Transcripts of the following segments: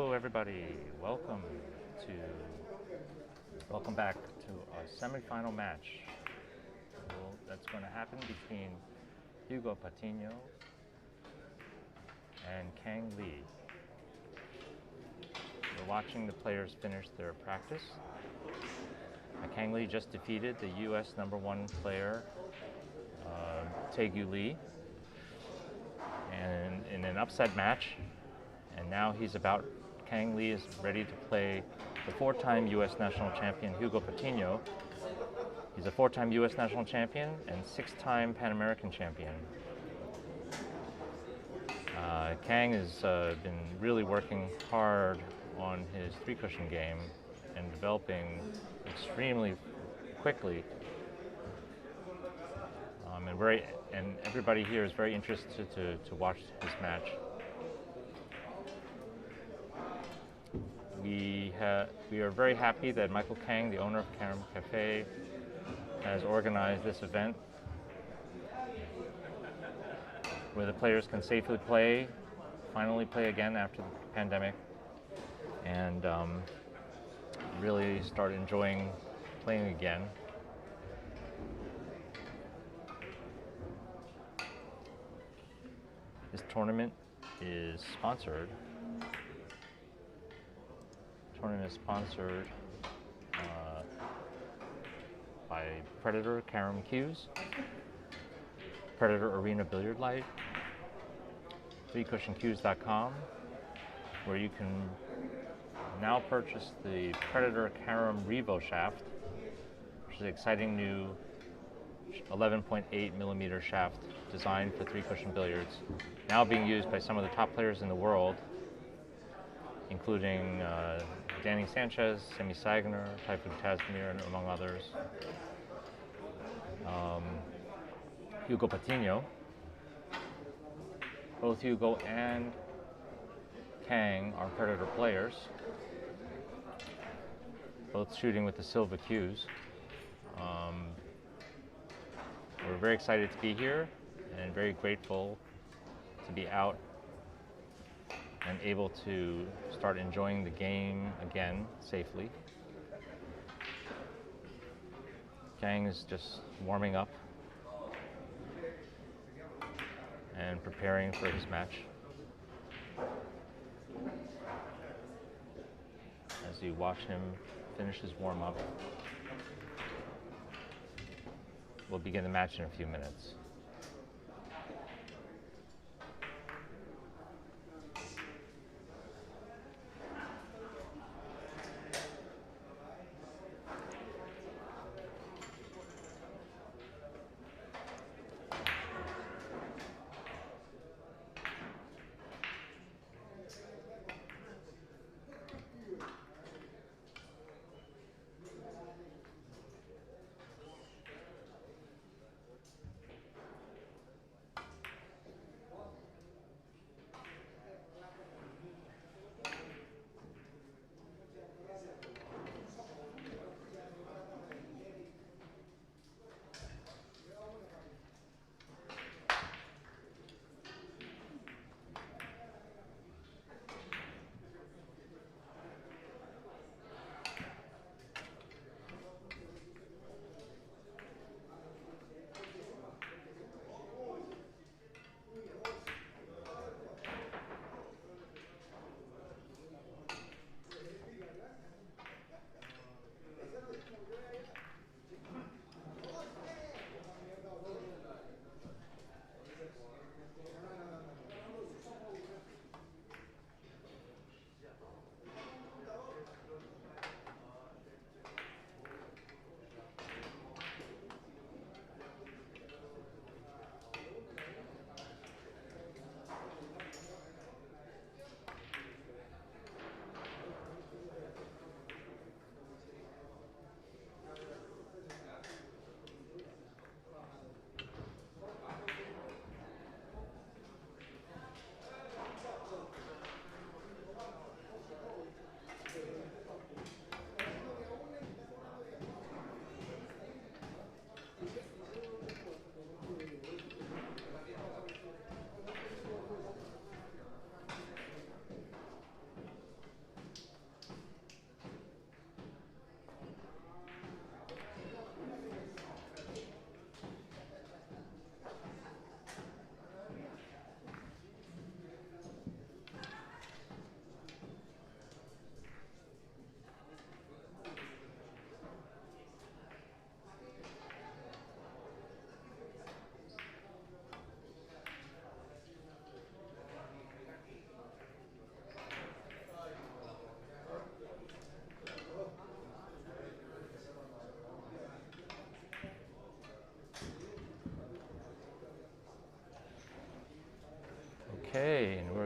Hello, everybody. Welcome back to a semifinal match. That's going to happen between Hugo Patino and Kang. We're watching the players finish their practice. Kang just defeated the U.S. #1 player, Taegu, and in an upset match. And now Kang is ready to play the 4-time U.S. national champion Hugo Patino. He's a 4-time U.S. national champion and 6-time Pan American champion. Kang has been really working hard on his three-cushion game and developing extremely quickly. And everybody here is very interested to watch this match. We are very happy that Michael Kang, the owner of Carom Cafe, has organized this event where the players can safely finally play again after the pandemic, and really start enjoying playing again. This tournament is sponsored by Predator Carom Cues, Predator Arena Billiard Light, threecushioncues.com, where you can now purchase the Predator Carom Revo shaft, which is an exciting new 11.8 millimeter shaft designed for three-cushion billiards, now being used by some of the top players in the world, including Danny Sanchez, Semi Sagner, Typhoon Tasmir, and among others. Hugo Patino. Both Hugo and Kang are Predator players, both shooting with the Silva cues. We're very excited to be here and very grateful to be out and able to start enjoying the game again safely. Kang is just warming up and preparing for his match. As you watch him finish his warm-up, we'll begin the match in a few minutes.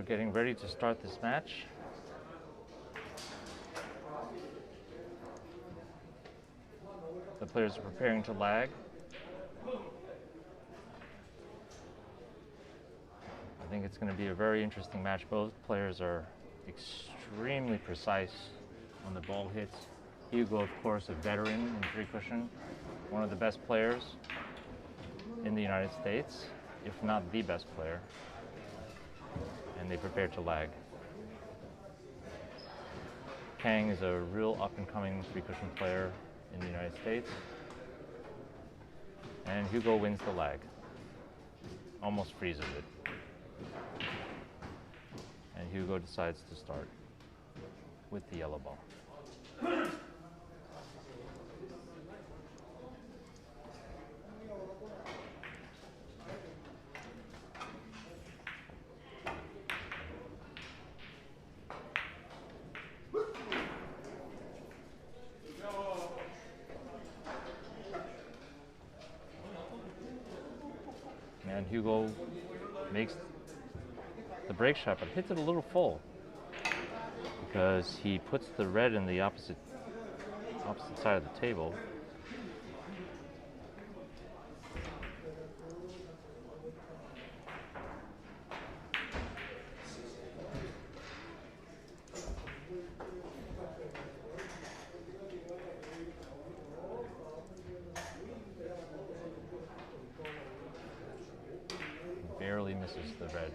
are getting ready to start this match. The players are preparing to lag. I think it's going to be a very interesting match. Both players are extremely precise on the ball hits. Hugo, of course, a veteran in three cushion, one of the best players in the United States, if not the best player. And they prepare to lag. Kang is a real up-and-coming three cushion player in the United States. And Hugo wins the lag. Almost freezes it. And Hugo decides to start with the yellow ball. And Hugo makes the break shot, but hits it a little full because he puts the red in the opposite side of the table. Barely misses the red.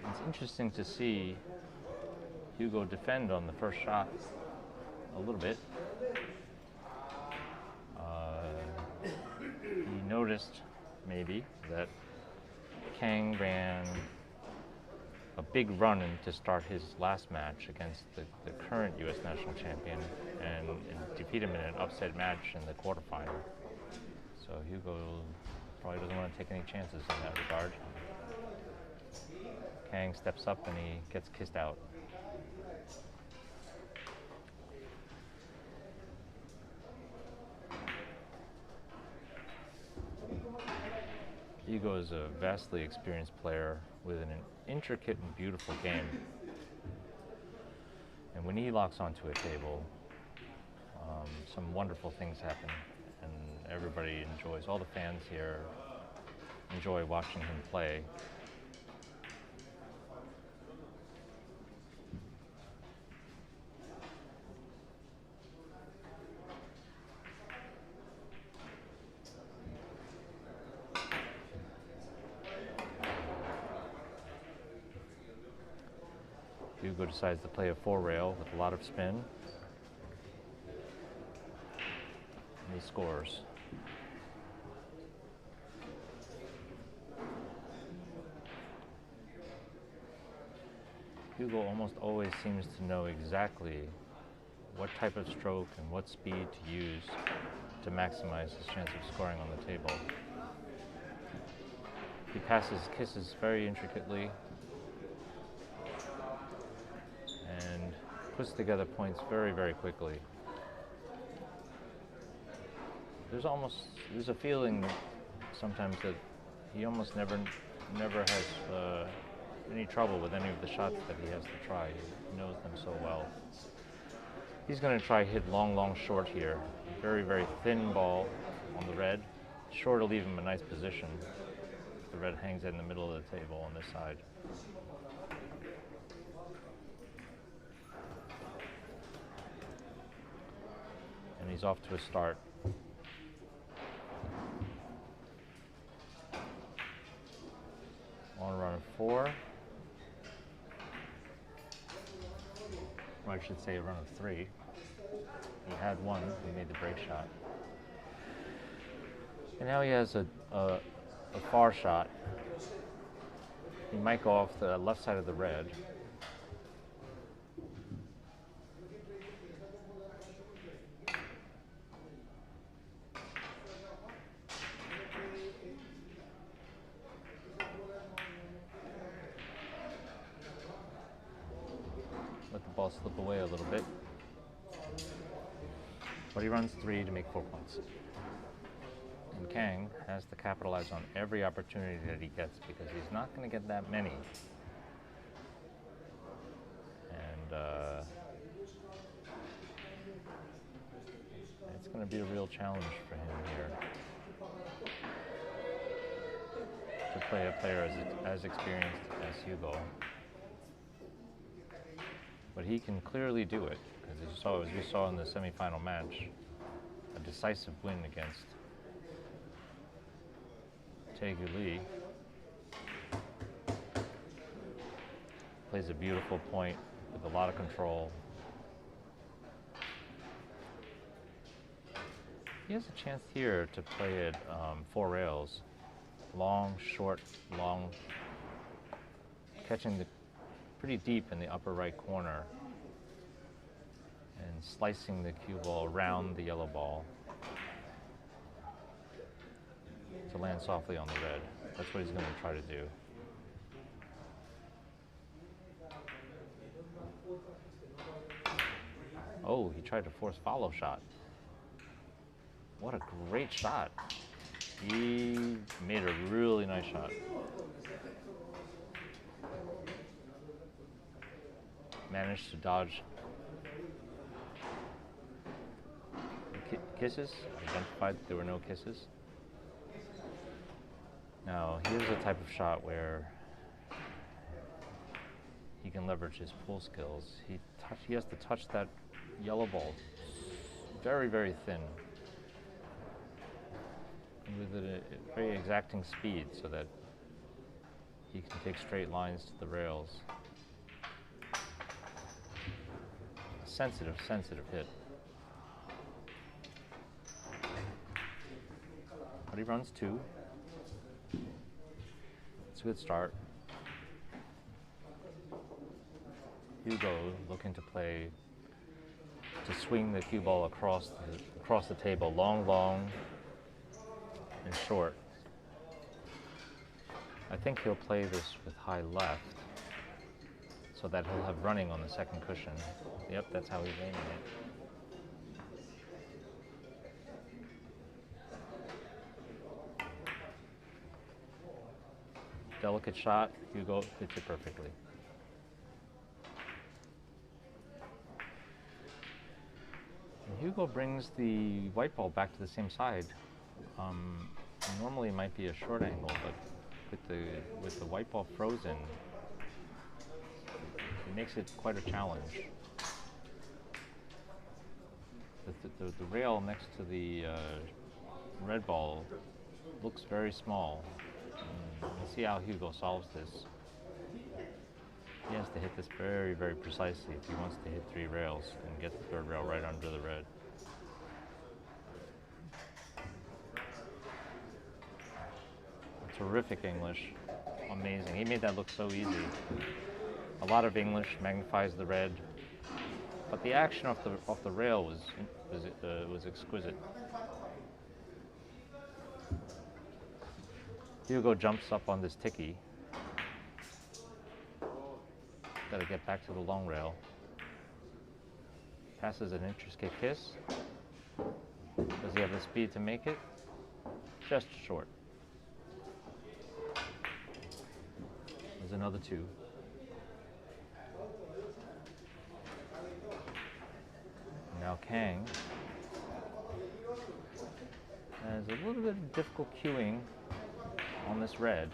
It's interesting to see Hugo defend on the first shot a little bit. He noticed maybe that Kang ran a big run to start his last match against the current U.S. national champion and defeat him in an upset match in the quarterfinal. So Hugo probably doesn't want to take any chances in that regard. Kang steps up and he gets kissed out. Hugo is a vastly experienced player with an intricate and beautiful game. And when he locks onto a table, some wonderful things happen. And everybody enjoys, all the fans here enjoy watching him play. Hugo decides to play a four rail with a lot of spin. And he scores. Hugo almost always seems to know exactly what type of stroke and what speed to use to maximize his chance of scoring on the table. He passes kisses very intricately and puts together points very, very quickly. There's a feeling sometimes that he almost never has any trouble with any of the shots that he has to try. He knows them so well. He's going to try hit long, short here. Very, very thin ball on the red. Sure to leave him a nice position. The red hangs in the middle of the table on this side. And he's off to a start. On a run of 4. Or I should say a run of 3. He had one, he made the break shot. And now he has a far shot. He might go off the left side of the red. Let the ball slip away a little bit. But he runs 3 to make 4 points. And Kang has to capitalize on every opportunity that he gets because he's not going to get that many. And it's going to be a real challenge for him here to play a player as experienced as Hugo. But he can clearly do it, because as we saw in the semifinal match, a decisive win against Taegu Lee. Plays a beautiful point with a lot of control. He has a chance here to play it 4 rails. Long, short, long, catching the pretty deep in the upper right corner and slicing the cue ball around the yellow ball to land softly on the red. That's what he's going to try to do. Oh, he tried to force follow shot. What a great shot. He made a really nice shot. Managed to dodge kisses, identified that there were no kisses. Now, here's the type of shot where he can leverage his pull skills. He has to touch that yellow ball very, very thin, with a very exacting speed so that he can take straight lines to the rails. Sensitive hit. But he runs 2. It's a good start. Hugo looking to swing the cue ball across the table, long, and short. I think he'll play this with high left so that he'll have running on the second cushion. Yep, that's how he's aiming it. Delicate shot, Hugo hits it perfectly. And Hugo brings the white ball back to the same side. Normally it might be a short angle, but with the white ball frozen, it makes it quite a challenge. The rail next to the red ball looks very small. We'll see how Hugo solves this. He has to hit this very, very precisely if he wants to hit 3 rails and get the 3rd rail right under the red. Terrific English. Amazing. He made that look so easy. A lot of English magnifies the red, but the action off the rail was exquisite. Hugo jumps up on this ticky. Got to get back to the long rail. Passes an intricate kiss. Does he have the speed to make it? Just short. There's another 2. Now Kang has a little bit of difficult cueing on this red.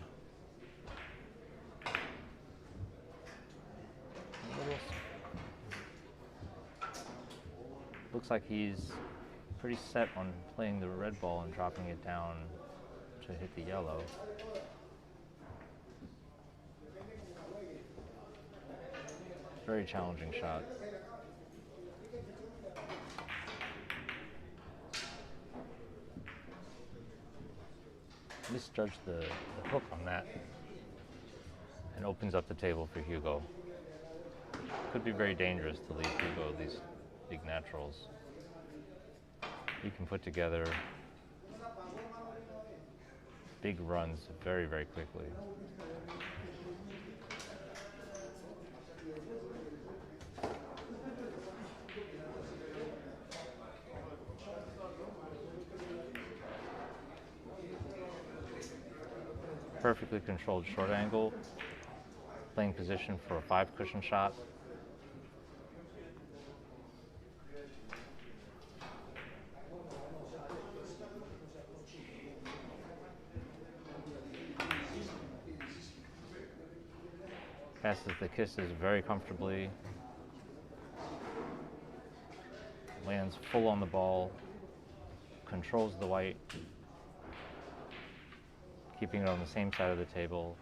Looks like he's pretty set on playing the red ball and dropping it down to hit the yellow. Very challenging shot. Misjudged the hook on that and opens up the table for Hugo. Could be very dangerous to leave Hugo these big naturals. He can put together big runs very, very quickly. perfectly controlled short angle, playing position for a 5 cushion shot. Passes the kisses very comfortably. Lands full on the ball. Controls the white. Keeping it on the same side of the table.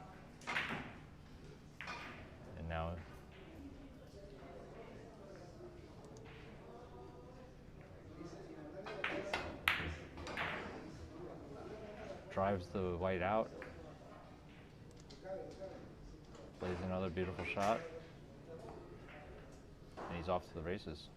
And now drives the white out. Plays another beautiful shot. And he's off to the races.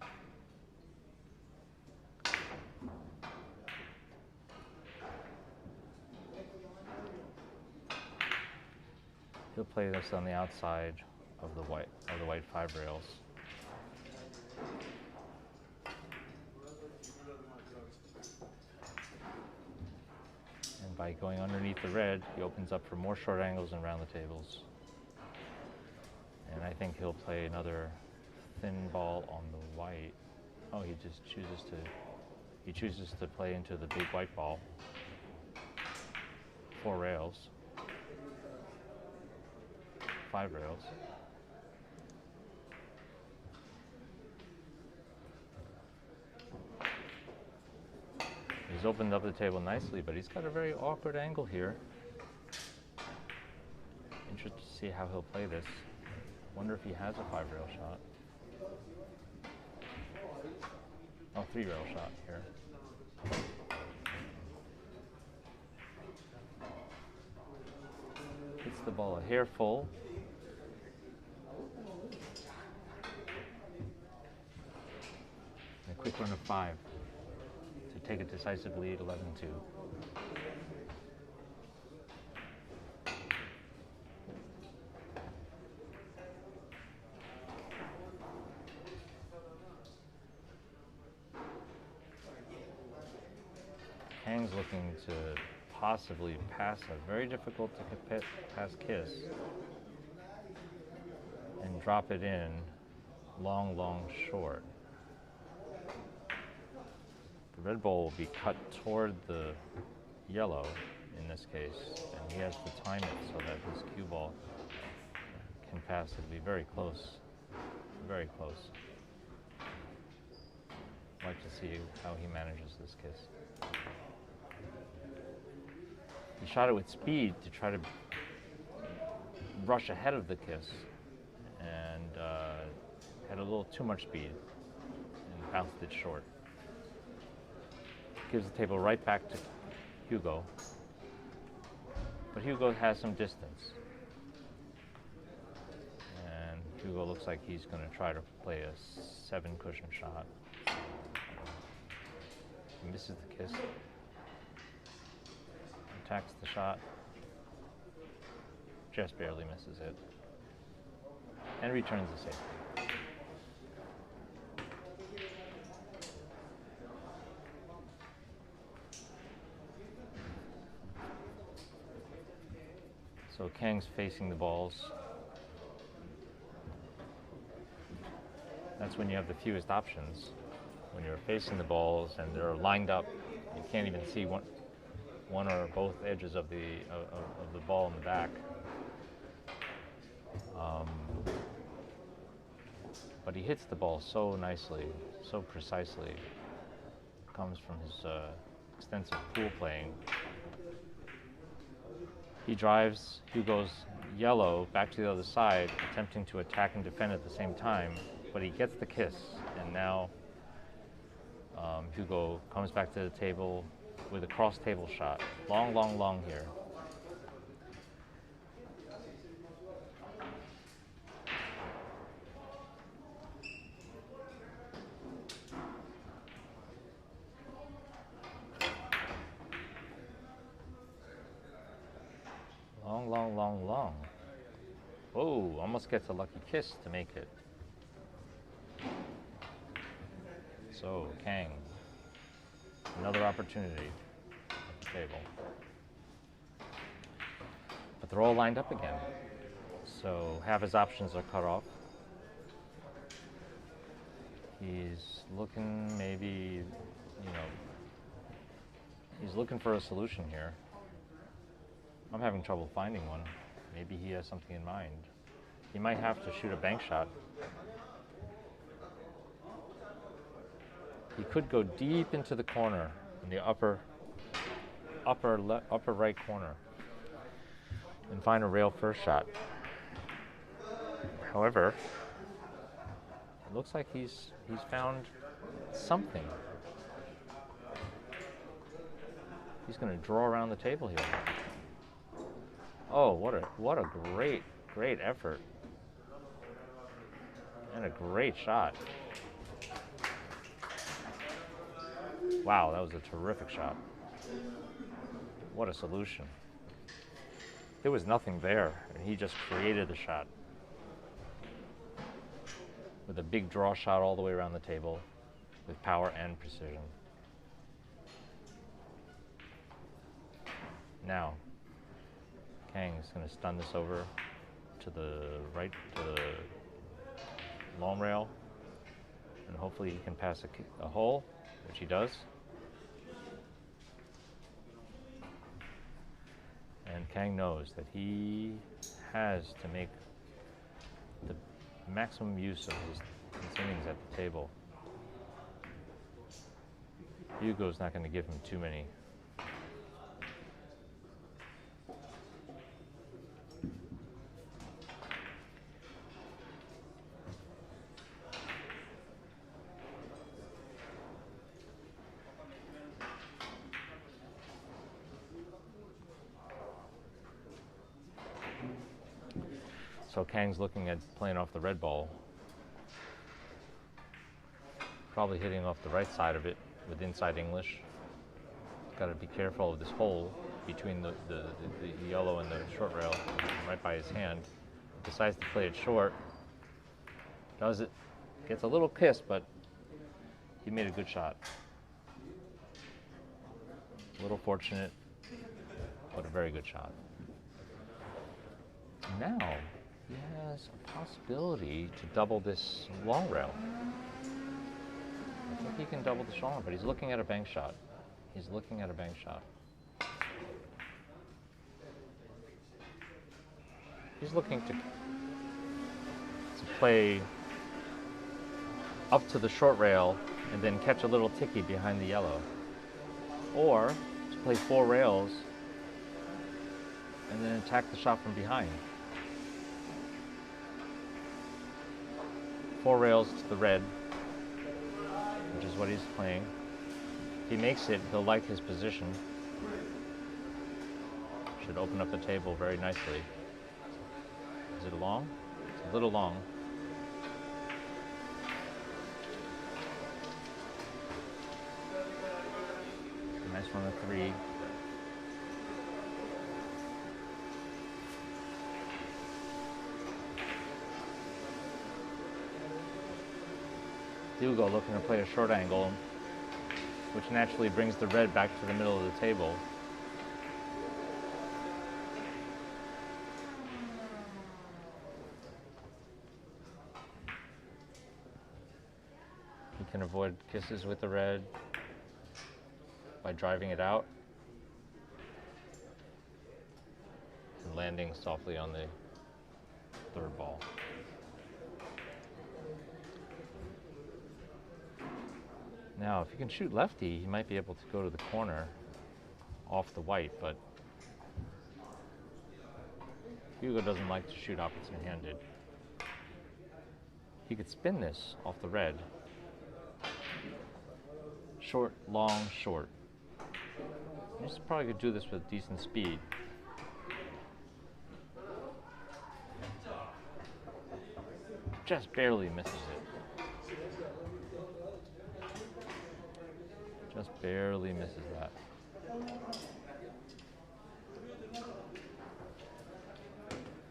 He'll play this on the outside of the white 5 rails. And by going underneath the red, he opens up for more short angles and round the tables. And I think he'll play another thin ball on the white. Oh, he just chooses to play into the big white ball. 4 rails. 5 rails. He's opened up the table nicely, but he's got a very awkward angle here. Interested to see how he'll play this. Wonder if he has a 5 rail shot. Oh, 3 rail shot here. Hits the ball a hair full. And a quick run of 5 to take a decisive lead, 11-2. Kang's looking to possibly pass a very difficult to pass kiss and drop it in long, long, short. The red ball will be cut toward the yellow in this case, and he has to time it so that his cue ball can pass. It'll be very close, very close. I'd like to see how he manages this kiss. He shot it with speed to try to rush ahead of the kiss, and had a little too much speed and bounced it short. Gives the table right back to Hugo, but Hugo has some distance, and Hugo looks like he's going to try to play a 7 cushion shot. He misses the kiss. Attacks the shot, just barely misses it, and returns the safety. So Kang's facing the balls. That's when you have the fewest options. When you're facing the balls and they're lined up, you can't even see one or both edges of the ball in the back. But he hits the ball so nicely, so precisely. Comes from his extensive pool playing. He drives Hugo's yellow back to the other side, attempting to attack and defend at the same time, but he gets the kiss, and now Hugo comes back to the table with a cross table shot. Long, long, long here. Long, long, long, long. Oh, almost gets a lucky kiss to make it. So, Kang, another opportunity at the table. they're all lined up again. So half his options are cut off. He's looking maybe, he's looking for a solution here. I'm having trouble finding one. Maybe he has something in mind. He might have to shoot a bank shot. He could go deep into the corner, in the upper right corner, and find a rail first shot. However, it looks like he's found something. He's going to draw around the table here. Oh, what a great effort. And a great shot. Wow, that was a terrific shot. What a solution. There was nothing there, and he just created the shot. With a big draw shot all the way around the table, with power and precision. Now, Kang is going to stun this over to the right, to the long rail, and hopefully he can pass a hole, which he does. And Kang knows that he has to make the maximum use of his innings at the table. Hugo's not going to give him too many. So Kang's looking at playing off the red ball. Probably hitting off the right side of it with inside English. Got to be careful of this hole between the yellow and the short rail, right by his hand. Decides to play it short. Does it. Gets a little kiss, but he made a good shot. A little fortunate, but a very good shot. Now, he has a possibility to double this long rail. I think he can double the long rail, but he's looking at a bank shot. He's looking at a bank shot. He's looking to play up to the short rail and then catch a little ticky behind the yellow. Or to play 4 rails and then attack the shot from behind. 4 rails to the red, which is what he's playing. If he makes it, he'll like his position. Should open up the table very nicely. Is it long? It's a little long. A nice run of 3. Hugo looking to play a short angle, which naturally brings the red back to the middle of the table. He can avoid kisses with the red by driving it out and landing softly on the 3rd ball. Now, if he can shoot lefty, he might be able to go to the corner off the white, but Hugo doesn't like to shoot opposite-handed. He could spin this off the red. Short, long, short. He's probably could do this with decent speed. Just barely misses it. Just barely misses that.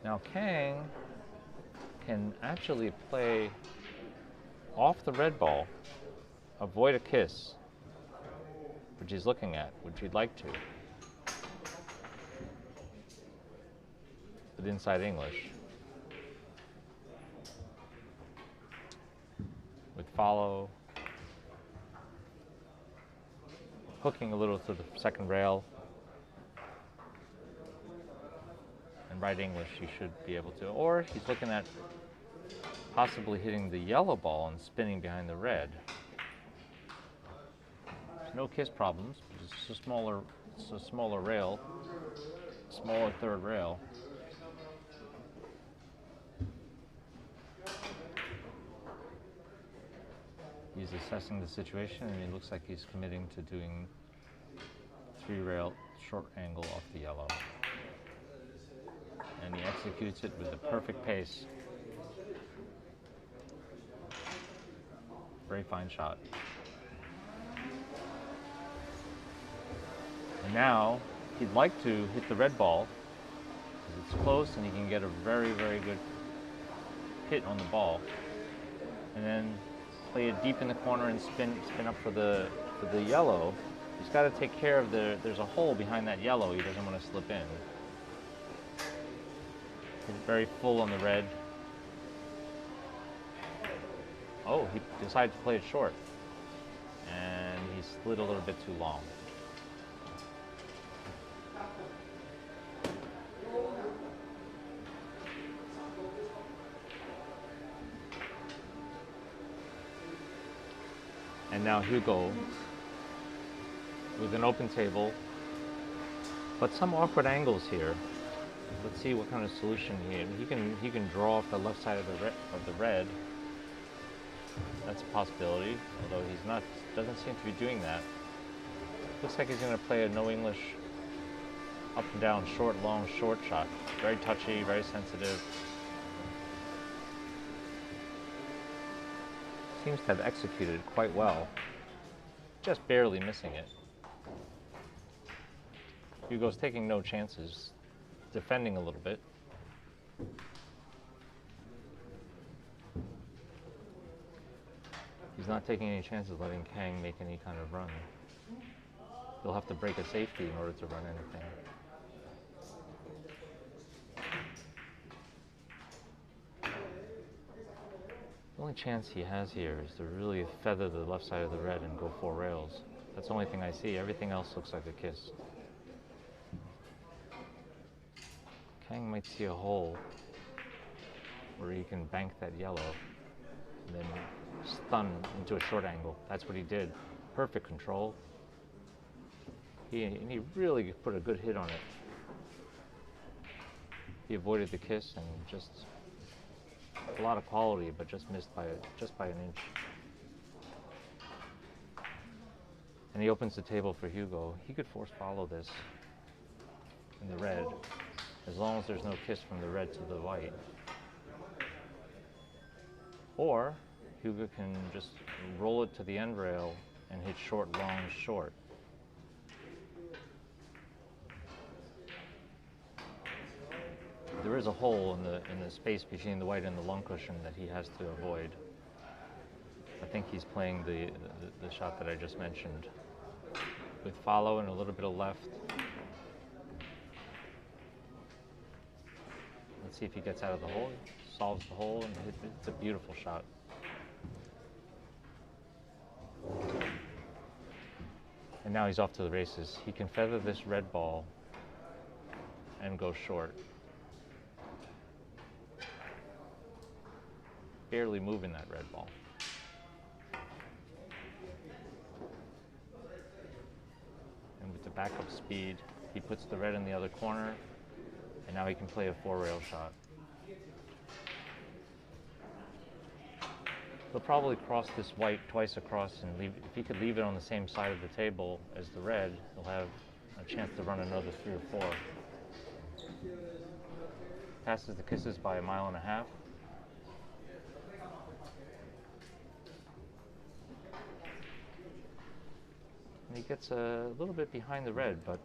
Now Kang can actually play off the red ball, avoid a kiss, which he's looking at, which he'd like to. with inside English. With follow, hooking a little to the second rail, and right English he should be able to. Or he's looking at possibly hitting the yellow ball and spinning behind the red. There's no kiss problems. It's a smaller rail, smaller third rail. He's assessing the situation, and he looks like he's committing to doing 3-rail short angle off the yellow. And he executes it with the perfect pace. Very fine shot. And now he'd like to hit the red ball because it's close and he can get a very, very good hit on the ball. And then play it deep in the corner and spin up for the yellow. He's got to take care of there's a hole behind that yellow he doesn't want to slip in. He's very full on the red. Oh, he decided to play it short. And he slid a little bit too long. And now Hugo with an open table, but some awkward angles here. Let's see what kind of solution he can draw off the left side of the red. That's a possibility, although doesn't seem to be doing that. Looks like he's going to play a no English up and down short, long, short shot. Very touchy, very sensitive. Seems to have executed it quite well, just barely missing it. Hugo's taking no chances, defending a little bit. He's not taking any chances letting Kang make any kind of run. He'll have to break a safety in order to run anything. The only chance he has here is to really feather the left side of the red and go 4 rails. That's the only thing I see. Everything else looks like a kiss. Kang might see a hole where he can bank that yellow and then stun into a short angle. That's what he did. Perfect control. He really put a good hit on it. He avoided the kiss and just a lot of quality, but just missed by an inch. And he opens the table for Hugo. He could force follow this in the red, as long as there's no kiss from the red to the white. Or Hugo can just roll it to the end rail and hit short, long, short. There is a hole in the space between the white and the long cushion that he has to avoid. I think he's playing the shot that I just mentioned, with follow and a little bit of left. Let's see if he gets out of the hole, solves the hole, and it's a beautiful shot. And now he's off to the races. He can feather this red ball and go short. Barely moving that red ball. And with the backup speed, he puts the red in the other corner, and now he can play a 4-rail shot. He'll probably cross this white twice across, and if he could leave it on the same side of the table as the red, he'll have a chance to run another 3 or 4. Passes the kisses by 1.5 miles. He gets a little bit behind the red, but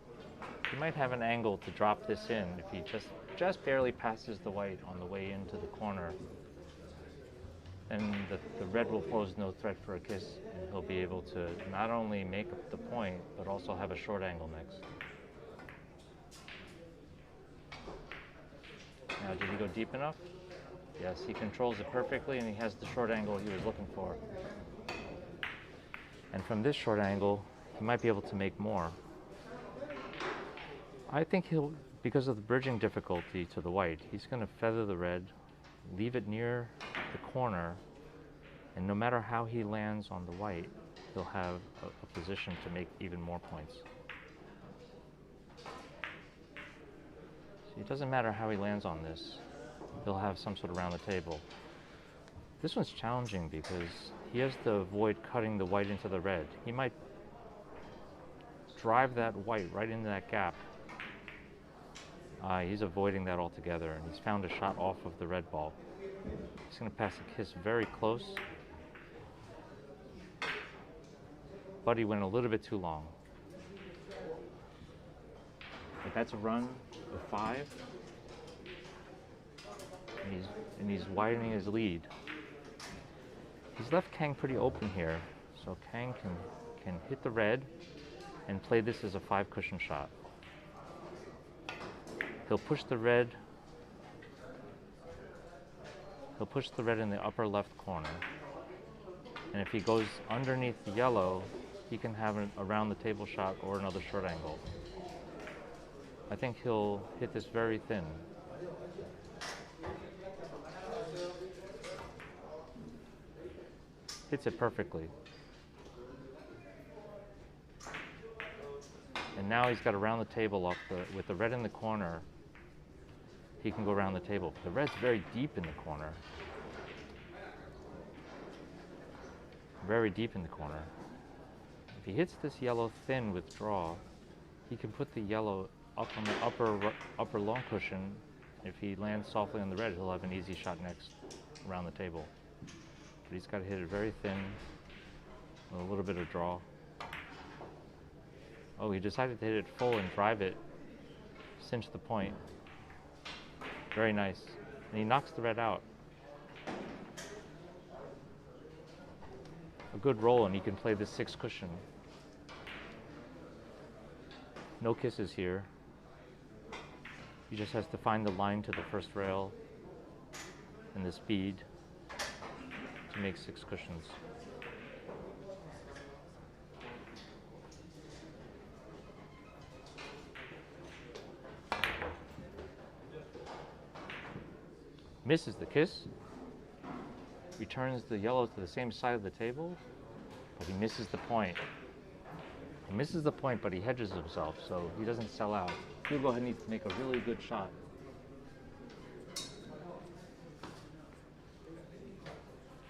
he might have an angle to drop this in if he just barely passes the white on the way into the corner. Then the red will pose no threat for a kiss, and he'll be able to not only make the point, but also have a short angle next. Now, did he go deep enough? Yes, he controls it perfectly, and he has the short angle he was looking for. And from this short angle, he might be able to make more. I think he'll, because of the bridging difficulty to the white, he's going to feather the red, leave it near the corner, and no matter how he lands on the white, he'll have a position to make even more points. So it doesn't matter how he lands on this, he'll have some sort of round the table. This one's challenging because he has to avoid cutting the white into the red. He might drive that white right into that gap. He's avoiding that altogether, and he's found a shot off of the red ball. He's going to pass a kiss very close, but he went a little bit too long. But that's a run of 5, and he's widening his lead. He's left Kang pretty open here, so Kang can hit the red and play this as a 5 cushion shot. He'll push the red in the upper left corner. And if he goes underneath the yellow, he can have a round the table shot or another short angle. I think he'll hit this very thin. Hits it perfectly. And now he's got to round the table with the red in the corner. He can go around the table. The red's very deep in the corner. Very deep in the corner. If he hits this yellow thin with draw, he can put the yellow up on the upper long cushion. If he lands softly on the red, he'll have an easy shot next around the table. But he's got to hit it very thin with a little bit of draw. Oh, he decided to hit it full and drive it, cinch the point. Very nice. And he knocks the red out. A good roll, and he can play this 6 cushion. No kisses here. He just has to find the line to the first rail and the speed to make 6 cushions. Misses the kiss, returns the yellow to the same side of the table, but he misses the point. He misses the point, but he hedges himself, so he doesn't sell out. Hugo needs to make a really good shot.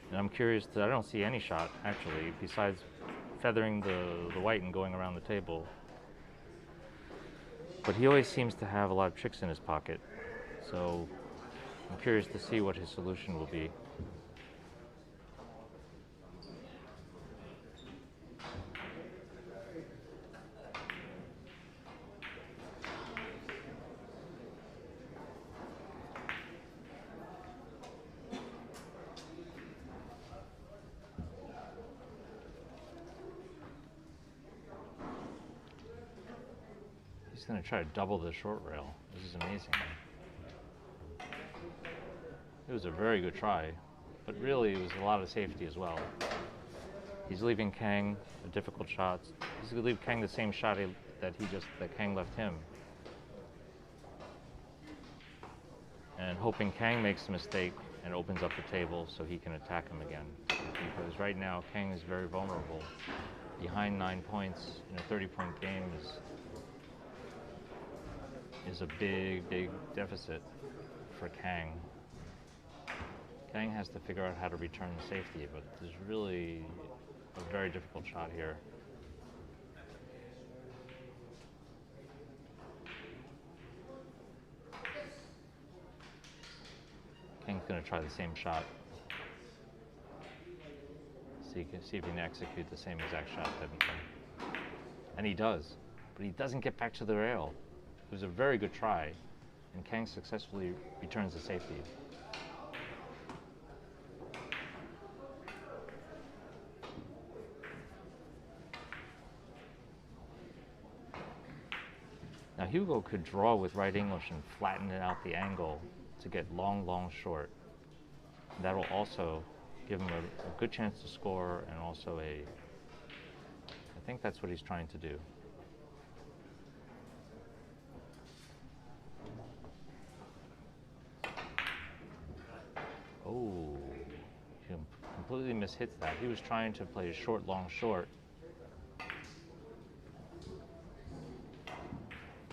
And I'm curious, I don't see any shot, actually, besides feathering the white and going around the table. But he always seems to have a lot of tricks in his pocket, so I'm curious to see what his solution will be. He's going to try to double the short rail. This is amazing. It was a very good try, but really it was a lot of safety as well. He's leaving Kang a difficult shot. He's going to leave Kang the same shot that Kang left him. And hoping Kang makes a mistake and opens up the table so he can attack him again. Because right now Kang is very vulnerable. Behind 9 points in a 30-point game is a big, big deficit for Kang. Kang has to figure out how to return the safety, but there's really a very difficult shot here. Kang's going to try the same shot. See if he can execute the same exact shot that he. And he does, but he doesn't get back to the rail. It was a very good try, and Kang successfully returns the safety. Now Hugo could draw with right English and flatten it out the angle to get long, long, short. That will also give him a good chance to score, and also I think that's what he's trying to do. Oh, he completely mishits that. He was trying to play short, long, short.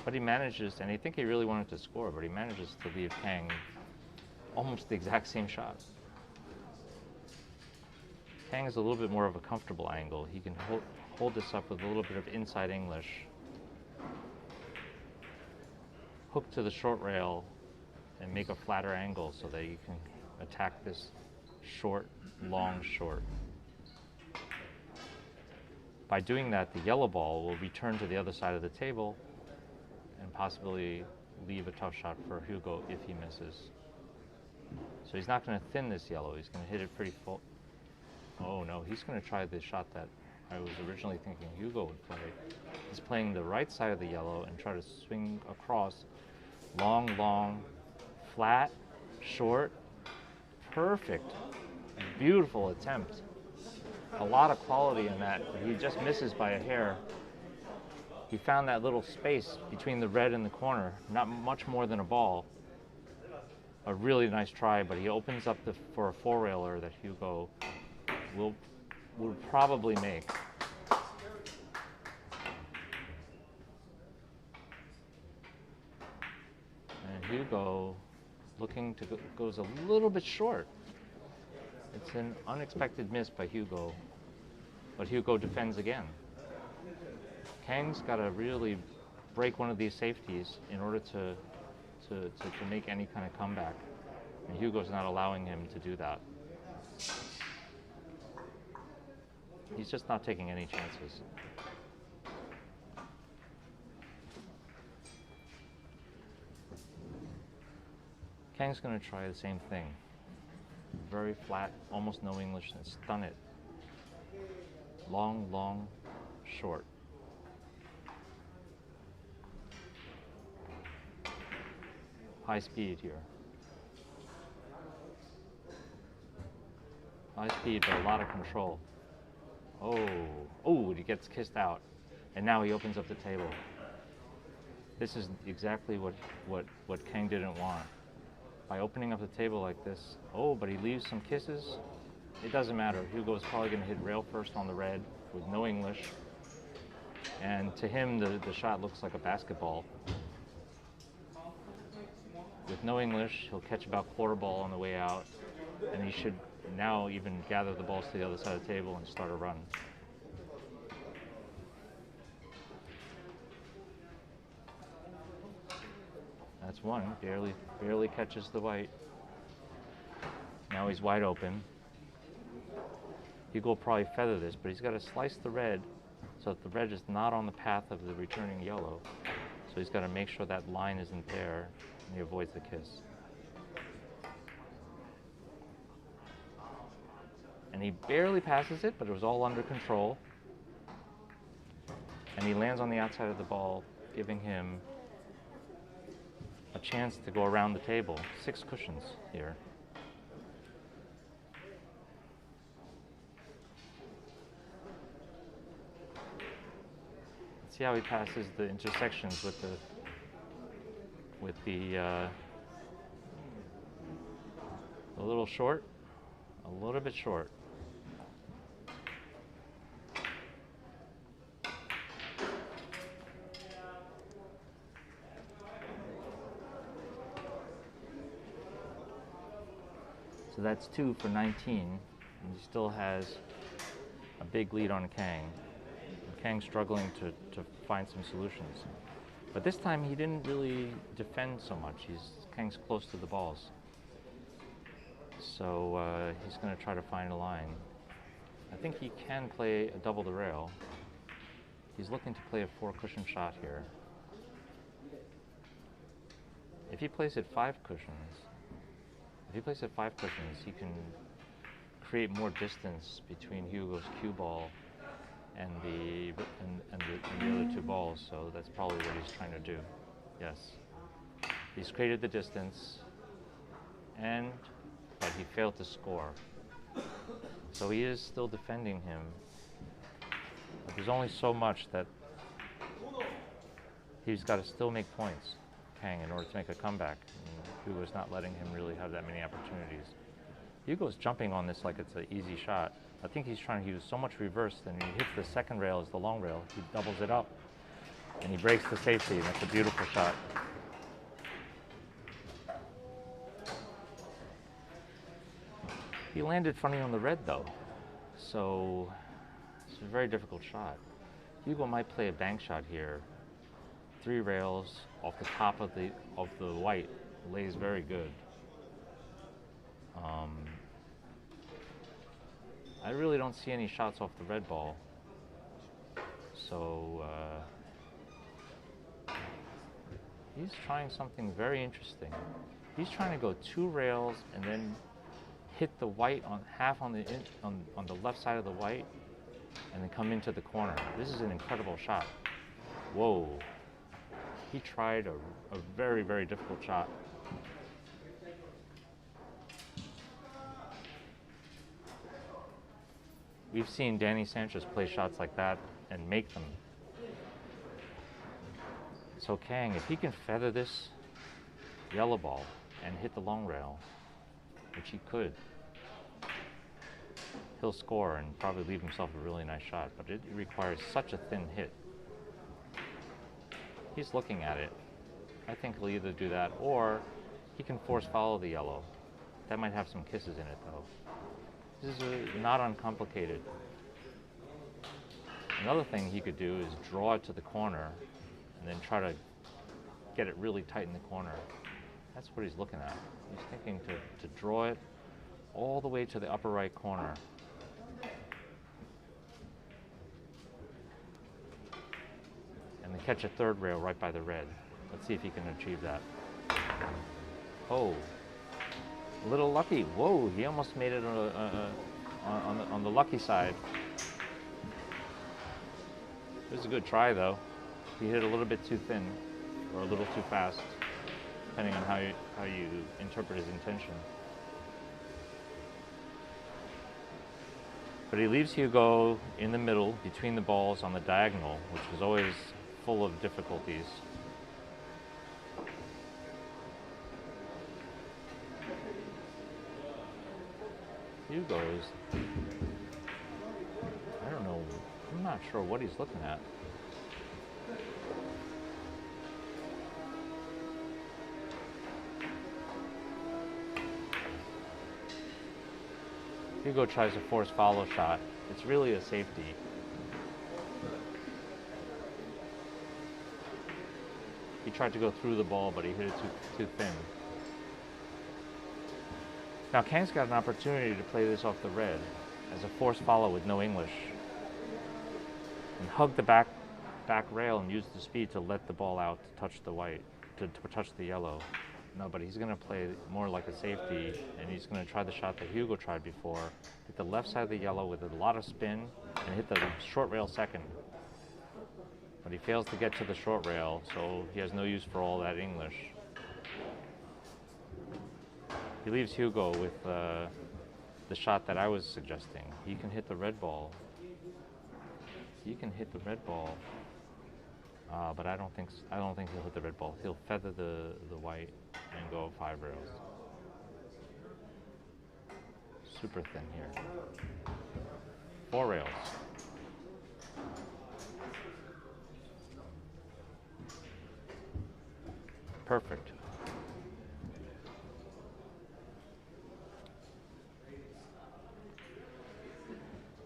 But he manages, and I think he really wanted to score, but he manages to leave Kang almost the exact same shot. Kang is a little bit more of a comfortable angle. He can hold this up with a little bit of inside English. Hook to the short rail and make a flatter angle so that you can attack this short, long, short. By doing that, the yellow ball will return to the other side of the table and possibly leave a tough shot for Hugo if he misses. So he's not going to thin this yellow. He's going to hit it pretty full. Oh no, he's going to try the shot that I was originally thinking Hugo would play. He's playing the right side of the yellow and try to swing across. Long, long, flat, short, perfect, beautiful attempt. A lot of quality in that, but he just misses by a hair. He found that little space between the red and the corner, not much more than a ball. A really nice try, but he opens up for a four-railer that Hugo will probably make. And Hugo looking to goes a little bit short. It's an unexpected miss by Hugo, but Hugo defends again. Kang's got to really break one of these safeties in order to make any kind of comeback. And Hugo's not allowing him to do that. He's just not taking any chances. Kang's going to try the same thing. Very flat, almost no English, and stun it. Long, long, short. High speed here. High speed, but a lot of control. Oh, he gets kissed out. And now he opens up the table. This is exactly what Kang didn't want. By opening up the table like this, but he leaves some kisses. It doesn't matter. Hugo's probably going to hit rail first on the red with no English. And to him, the shot looks like a basketball. With no English, he'll catch about quarter ball on the way out, and he should now even gather the balls to the other side of the table and start a run. That's one, barely catches the white. Now he's wide open. Hugo will probably feather this, but he's got to slice the red so that the red is not on the path of the returning yellow. So he's got to make sure that line isn't there, and he avoids the kiss. And he barely passes it, but it was all under control. And he lands on the outside of the ball, giving him a chance to go around the table. 6 cushions here. See how he passes the intersections with the a little short, a little bit short. So that's 2 for 19, and he still has a big lead on Kang. Kang's struggling to find some solutions. But this time he didn't really defend so much. Kang's close to the balls. So he's going to try to find a line. I think he can play a double the rail. He's looking to play a 4 cushion shot here. If he plays it 5 cushions, he can create more distance between Hugo's cue ball and the other 2 balls, so that's probably what he's trying to do. Yes. He's created the distance. but he failed to score. So he is still defending him. But there's only so much that he's got to still make points, Kang, in order to make a comeback. And Hugo's not letting him really have that many opportunities. Hugo's jumping on this like it's an easy shot. I think he's trying to use so much reverse, and he hits the second rail as the long rail. He doubles it up, and he breaks the safety, and it's a beautiful shot. He landed funny on the red, though, so it's a very difficult shot. Hugo might play a bank shot here. 3 rails off the top of the white lays very good. I really don't see any shots off the red ball, so he's trying something very interesting. He's trying to go 2 rails and then hit the white on half on the left side of the white, and then come into the corner. This is an incredible shot. Whoa! He tried a very, very difficult shot. We've seen Danny Sanchez play shots like that and make them. So Kang, if he can feather this yellow ball and hit the long rail, which he could, he'll score and probably leave himself a really nice shot, but it requires such a thin hit. He's looking at it. I think he'll either do that or he can force follow the yellow. That might have some kisses in it, though. This is not uncomplicated. Another thing he could do is draw it to the corner and then try to get it really tight in the corner. That's what he's looking at. He's thinking to draw it all the way to the upper right corner. And then catch a 3rd rail right by the red. Let's see if he can achieve that. Oh. A little lucky. Whoa, he almost made it on the lucky side. It was a good try, though. He hit a little bit too thin or a little too fast, depending on how you interpret his intention. But he leaves Hugo in the middle between the balls on the diagonal, which is always full of difficulties. Hugo's, I don't know, I'm not sure what he's looking at. Hugo tries a force follow shot. It's really a safety. He tried to go through the ball, but he hit it too thin. Now Kang's got an opportunity to play this off the red as a force follow with no English and hug the back rail and use the speed to let the ball out to touch the white, to touch the yellow. No, but he's going to play more like a safety, and he's going to try the shot that Hugo tried before. Hit the left side of the yellow with a lot of spin and hit the short rail second. But he fails to get to the short rail, so he has no use for all that English. He leaves Hugo with the shot that I was suggesting. He can hit the red ball. He can hit the red ball, but I don't think he'll hit the red ball. He'll feather the white and go 5 rails. Super thin here. 4 rails. Perfect.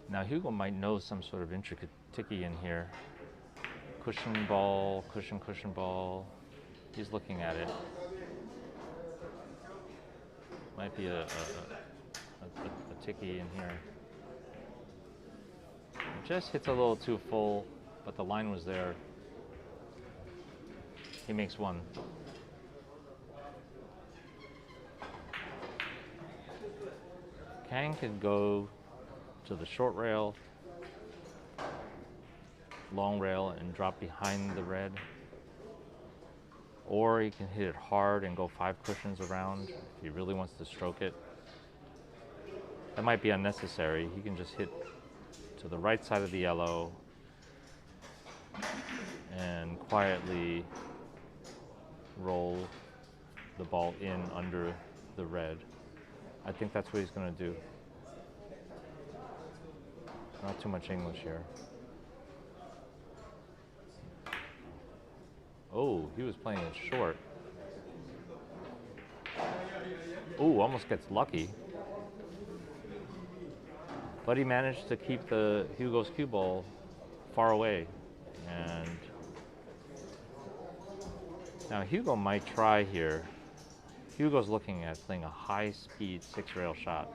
Now Hugo might know some sort of intricate ticky in here. Cushion ball, cushion ball. He's looking at it. Might be a ticky in here. It just hits a little too full, but the line was there. He makes 1. Kang could go to the short rail, long rail, and drop behind the red. or he can hit it hard and go 5 cushions around if he really wants to stroke it. That might be unnecessary. He can just hit to the right side of the yellow and quietly roll the ball in under the red. I think that's what he's going to do. Not too much English here. Oh, he was playing it short. Oh, almost gets lucky. But he managed to keep the Hugo's cue ball far away. And now Hugo might try here. Hugo's looking at playing a high-speed 6-rail shot.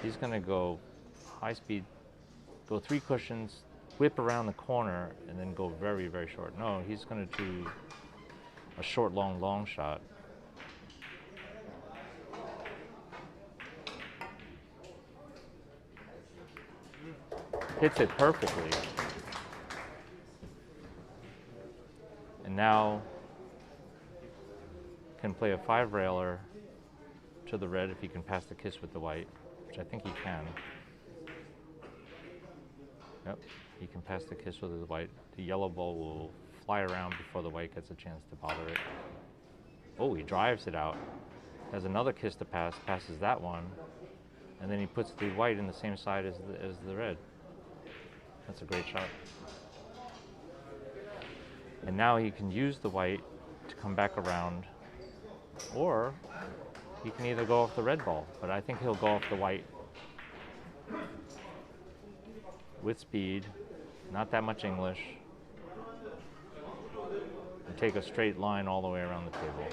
He's going to go high-speed, go 3 cushions, whip around the corner, and then go very, very short. No, he's going to do a short, long, long shot. Hits it perfectly. And now can play a 5-railer to the red if he can pass the kiss with the white, which I think he can. Yep, he can pass the kiss with the white. The yellow ball will fly around before the white gets a chance to bother it. Oh, he drives it out. Has another kiss to pass, passes that one, and then he puts the white in the same side as the red. That's a great shot. And now he can use the white to come back around, or he can either go off the red ball, but I think he'll go off the white with speed, not that much English, and take a straight line all the way around the table.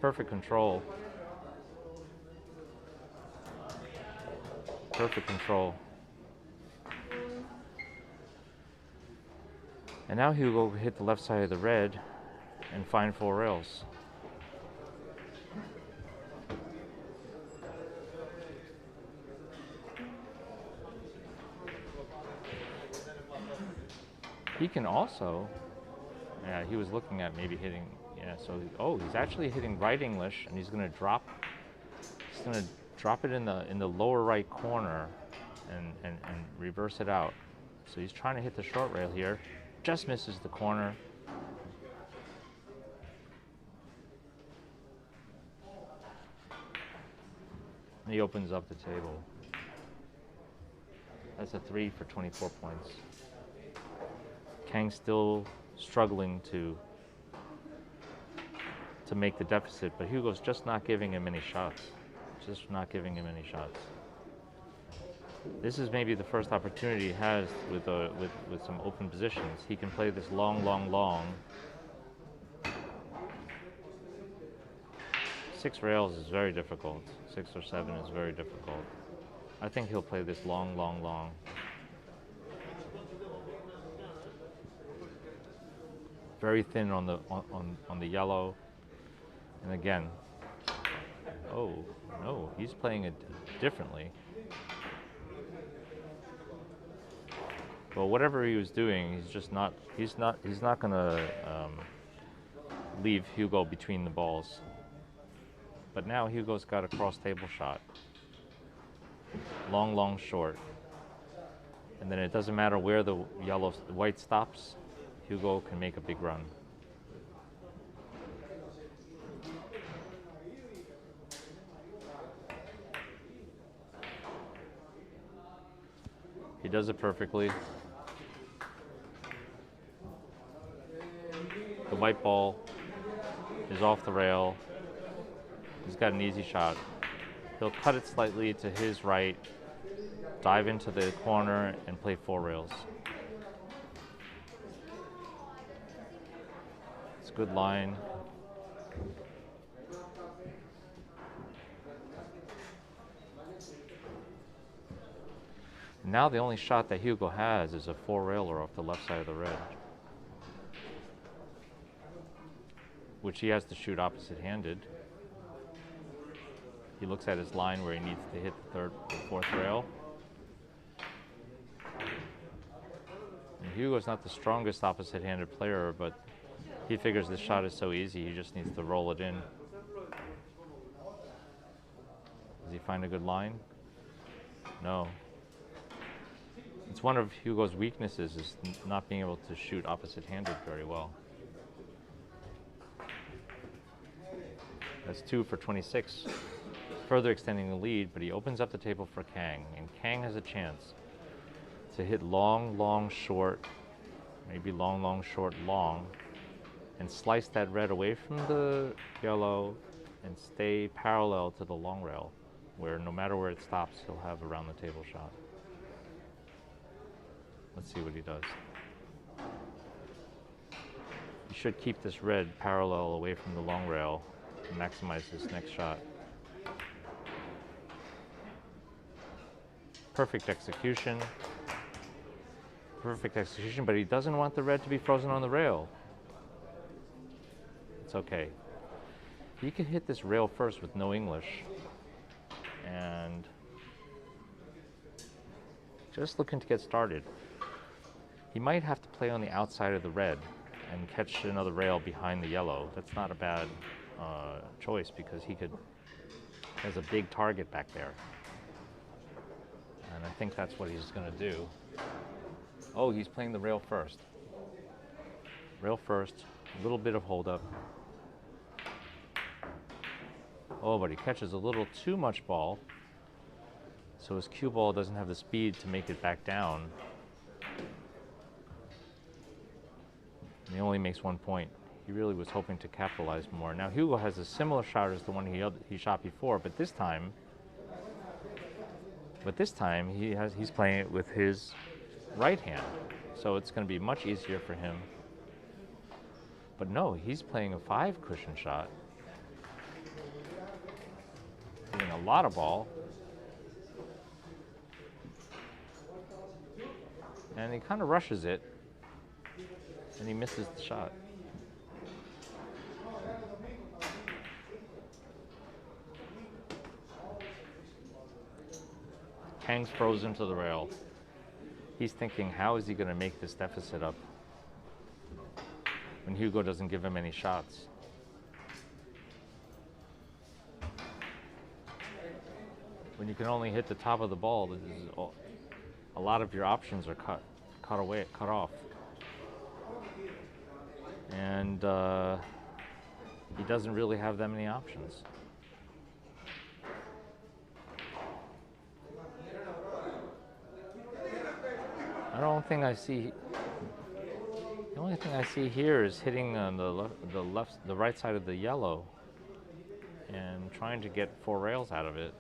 Perfect control. Perfect control. And now Hugo will hit the left side of the red and find 4 rails. He can also, yeah, he was looking at maybe hitting, yeah, so, oh, he's actually hitting right English, and he's going to drop it in the lower right corner and reverse it out. So he's trying to hit the short rail here, just misses the corner. And he opens up the table. That's a 3 for 24 points. Kang still struggling to make the deficit, but Hugo's just not giving him any shots. Just not giving him any shots. This is maybe the first opportunity he has with some open positions. He can play this long, long, long. 6 rails is very difficult. 6 or 7 is very difficult. I think he'll play this long, long, long. Very thin on the yellow, and again, oh no, he's playing it differently. Well, whatever he was doing, he's not gonna leave Hugo between the balls. But now Hugo's got a cross table shot, long, long, short, and then it doesn't matter where the white stops. Hugo can make a big run. He does it perfectly. The white ball is off the rail. He's got an easy shot. He'll cut it slightly to his right, dive into the corner, and play 4 rails. Good line. Now the only shot that Hugo has is a 4-railer off the left side of the red, which he has to shoot opposite-handed. He looks at his line where he needs to hit the 4th rail. Hugo's not the strongest opposite-handed player, but he figures this shot is so easy, he just needs to roll it in. Does he find a good line? No. It's one of Hugo's weaknesses, is not being able to shoot opposite-handed very well. That's 2 for 26, further extending the lead, but he opens up the table for Kang, and Kang has a chance to hit long, long, short, maybe long, long, short, long, and slice that red away from the yellow and stay parallel to the long rail, where no matter where it stops, he'll have a round the table shot. Let's see what he does. He should keep this red parallel away from the long rail to maximize his next shot. Perfect execution. Perfect execution, but he doesn't want the red to be frozen on the rail. It's okay. He can hit this rail first with no English. And just looking to get started. He might have to play on the outside of the red and catch another rail behind the yellow. That's not a bad choice, because he has a big target back there. And I think that's what he's going to do. Oh, he's playing the rail first. Rail first, a little bit of holdup. Oh, but he catches a little too much ball, so his cue ball doesn't have the speed to make it back down. And he only makes 1 point. He really was hoping to capitalize more. Now Hugo has a similar shot as the one he shot before, but this time he's playing it with his right hand, so it's going to be much easier for him. But no, he's playing a 5 cushion shot, hitting a lot of ball, and he kind of rushes it, and he misses the shot. Kang's frozen to the rail. He's thinking, how is he going to make this deficit up when Hugo doesn't give him any shots? When you can only hit the top of the ball, a lot of your options are cut off. And he doesn't really have that many options. The only thing I see here is hitting on the right side of the yellow and trying to get 4 rails out of it.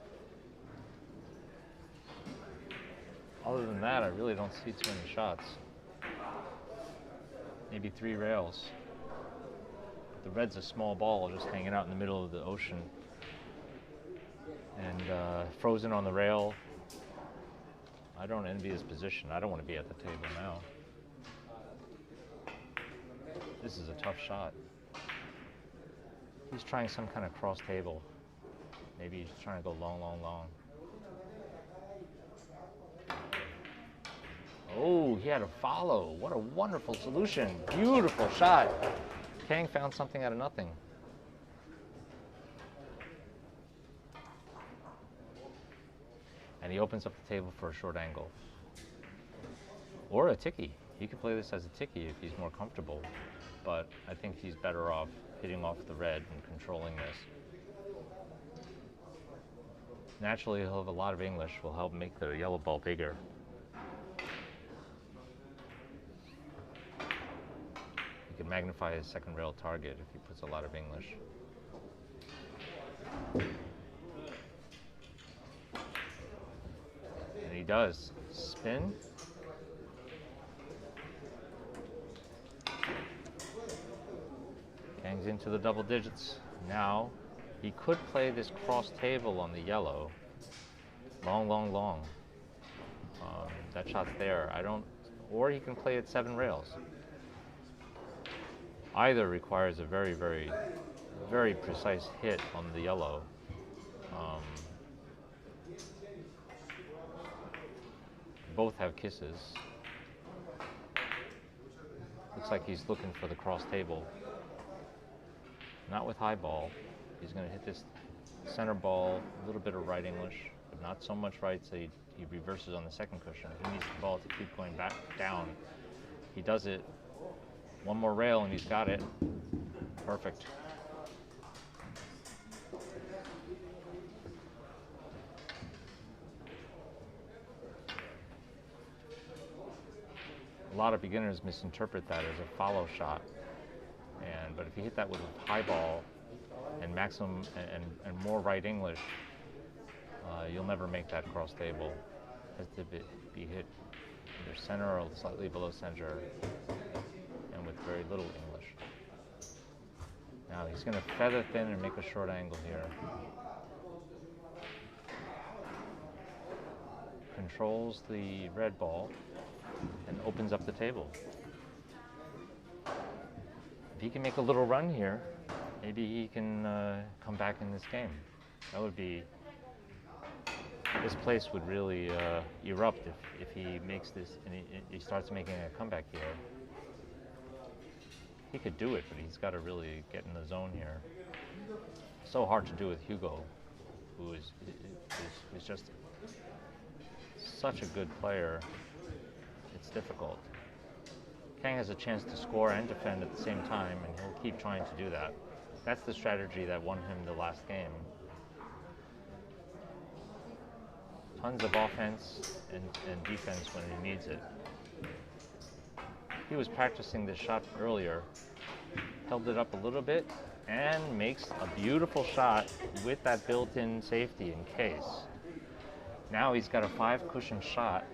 Other than that, I really don't see too many shots. Maybe 3 rails. The red's a small ball just hanging out in the middle of the ocean. And frozen on the rail. I don't envy his position. I don't want to be at the table now. This is a tough shot. He's trying some kind of cross table. Maybe he's trying to go long, long, long. Oh, he had a follow. What a wonderful solution. Beautiful shot. Kang found something out of nothing. And he opens up the table for a short angle. Or a ticky. He could play this as a ticky if he's more comfortable. But I think he's better off hitting off the red and controlling this. Naturally, he'll have a lot of English, will help make the yellow ball bigger. He can magnify his second rail target if he puts a lot of English. And he does. Spin. Kang's into the double digits. Now, he could play this cross table on the yellow. Long, long, long. That shot's there. Or he can play it 7 rails. Either requires a very, very, very precise hit on the yellow. Both have kisses. Looks like he's looking for the cross table. Not with high ball. He's going to hit this center ball, a little bit of right English, but not so much right, so he reverses on the second cushion. He needs the ball to keep going back down. He does it. One more rail and he's got it. Perfect. A lot of beginners misinterpret that as a follow shot, but if you hit that with a high ball and maximum and more right English, you'll never make that cross table. It has to be hit either center or slightly below center, and with very little English. Now he's going to feather thin and make a short angle here. Controls the red ball and opens up the table. If he can make a little run here, maybe he can come back in this game. That would be, this place would really erupt if he makes this and he starts making a comeback here. He could do it, but he's got to really get in the zone here. So hard to do with Hugo, who is just such a good player. It's difficult. Kang has a chance to score and defend at the same time, and he'll keep trying to do that. That's the strategy that won him the last game. Tons of offense and defense when he needs it. He was practicing this shot earlier, held it up a little bit, and makes a beautiful shot with that built-in safety in case. Now he's got a 5-cushion shot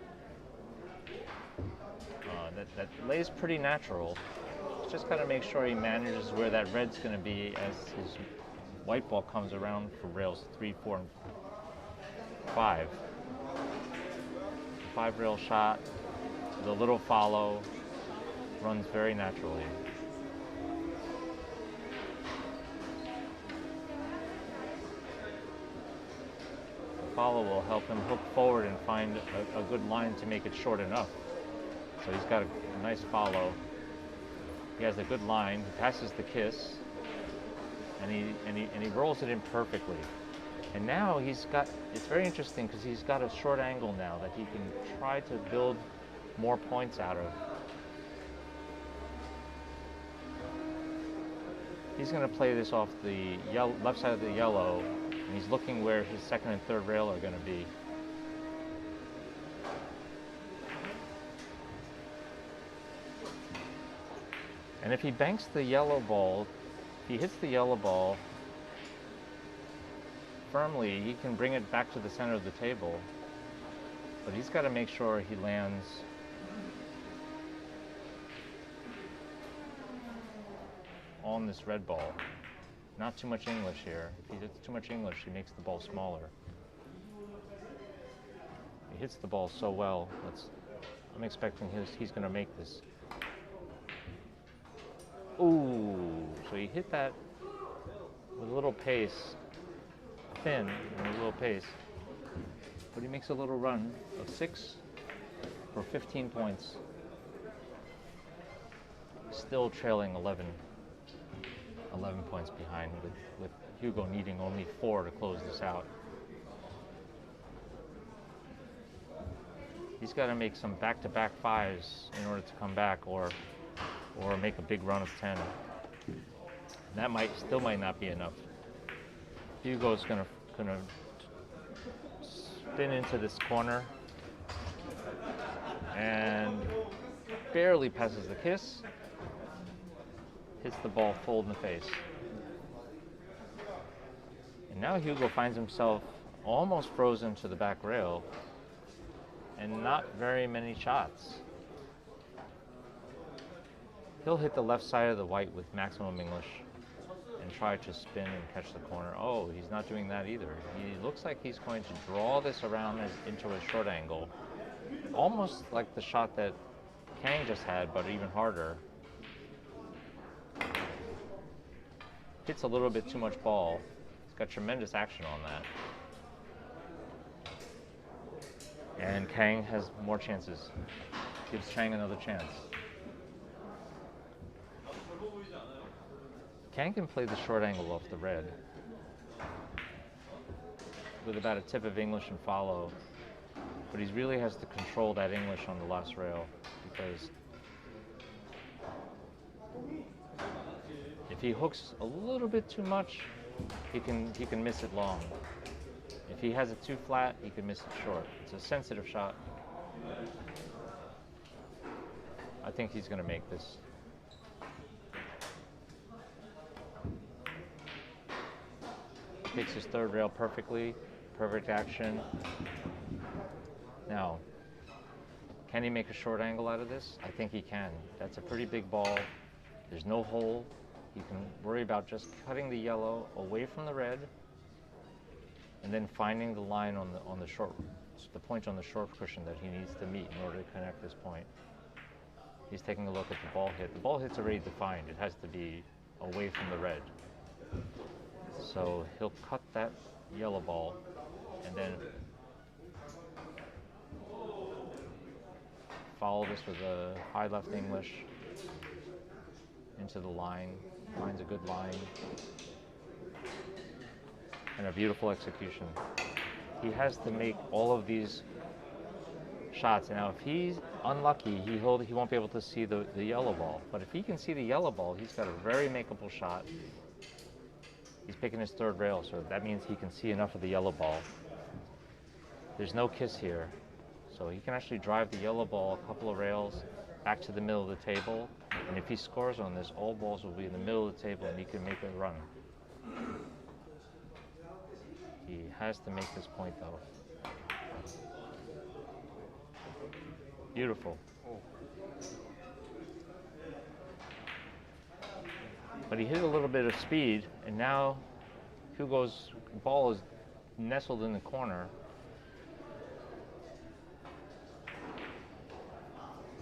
that lays pretty natural. He's just got to make sure he manages where that red's going to be as his white ball comes around for rails 3, 4, and 5. 5-rail shot with a little follow, runs very naturally. The follow will help him hook forward and find a good line to make it short enough. So he's got a nice follow. He has a good line. He passes the kiss, and he rolls it in perfectly. And now he's got, it's very interesting because he's got a short angle now that he can try to build more points out of. He's going to play this off the left side of the yellow, and he's looking where his second and third rail are going to be. And if he banks the yellow ball, if he hits the yellow ball firmly, he can bring it back to the center of the table. But he's got to make sure he lands on this red ball. Not too much English here. If he hits too much English, he makes the ball smaller. He hits the ball so well. I'm expecting he's going to make this. Ooh, so he hit that with a little pace, thin and a little pace. But he makes a little run of 6 for 15 points. Still trailing 11 points behind, with Hugo needing only 4 to close this out. He's got to make some back-to-back 5s in order to come back, or make a big run of 10. That still might not be enough. Hugo's gonna spin into this corner and barely passes the kiss. Hits the ball full in the face. And now Hugo finds himself almost frozen to the back rail and not very many shots. He'll hit the left side of the white with maximum English and try to spin and catch the corner. Oh, he's not doing that either. He looks like he's going to draw this around into a short angle, almost like the shot that Kang just had, but even harder. Hits a little bit too much ball. He's got tremendous action on that. And Kang has more chances. Gives Chang another chance. Kang can play the short angle off the red with about a tip of English and follow, but he really has to control that English on the last rail, because if he hooks a little bit too much, he can miss it long. If he has it too flat, he can miss it short. It's a sensitive shot. I think he's going to make this. Takes his third rail perfectly, perfect action. Now, can he make a short angle out of this? I think he can. That's a pretty big ball. There's no hole. He can worry about just cutting the yellow away from the red, and then finding the line on the point on the short cushion that he needs to meet in order to connect this point. He's taking a look at the ball hit. The ball hit's already defined. It has to be away from the red. So he'll cut that yellow ball and then follow this with a high left English into the line, finds a good line, and a beautiful execution. He has to make all of these shots. Now, if he's unlucky, he won't be able to see the yellow ball. But if he can see the yellow ball, he's got a very makeable shot. He's picking his third rail, so that means he can see enough of the yellow ball. There's no kiss here, so he can actually drive the yellow ball a couple of rails back to the middle of the table, and if he scores on this, all balls will be in the middle of the table and he can make a run. He has to make this point though. Beautiful. But he hit a little bit of speed, and now Hugo's ball is nestled in the corner.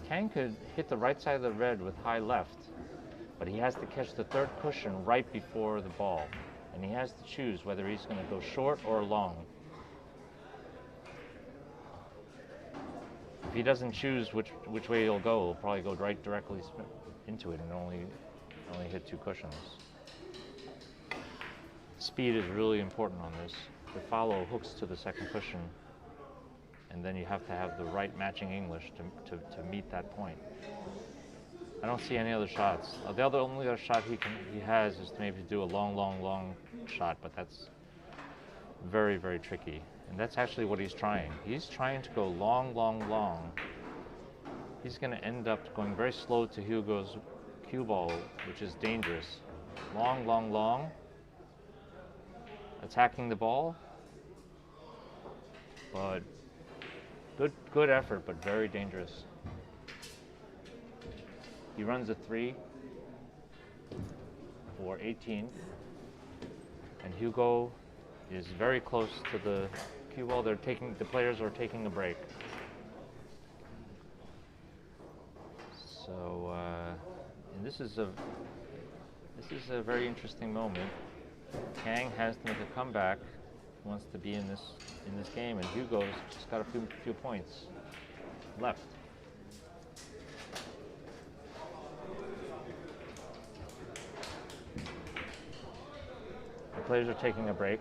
Kang could hit the right side of the red with high left, but he has to catch the third cushion right before the ball, and he has to choose whether he's going to go short or long. If he doesn't choose which way he'll go, he'll probably go right directly into it and only hit two cushions. Speed is really important on this. The follow hooks to the second cushion, and then you have to have the right matching English to meet that point. I don't see any other shots. The only other shot he has is to maybe do a long shot, but that's very, very tricky. And that's actually what he's trying. He's trying to go long. He's going to end up going very slow to Hugo's cue ball, which is dangerous. Long. Attacking the ball. But good effort, but very dangerous. He runs a 3 for 18. And Hugo is very close to the cue ball. The players are taking a break. So, and this is a very interesting moment. Kang has to make a comeback. He wants to be in this game, and Hugo's just got a few points left. The players are taking a break.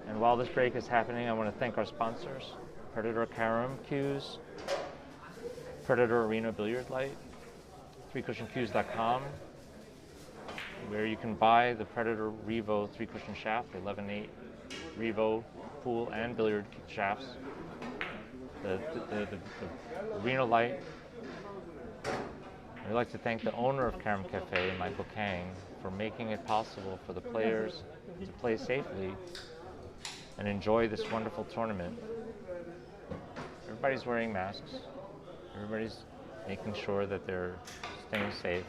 And while this break is happening, I want to thank our sponsors, Predator Carom Cues, Predator Arena Billiard Light, 3cushioncues.com, where you can buy the Predator Revo 3-cushion shaft, the 11/8 Revo pool and billiard shafts, the Arena Light. I'd like to thank the owner of Carom Cafe, Michael Kang, for making it possible for the players to play safely and enjoy this wonderful tournament. Everybody's wearing masks. Everybody's making sure that they're staying safe.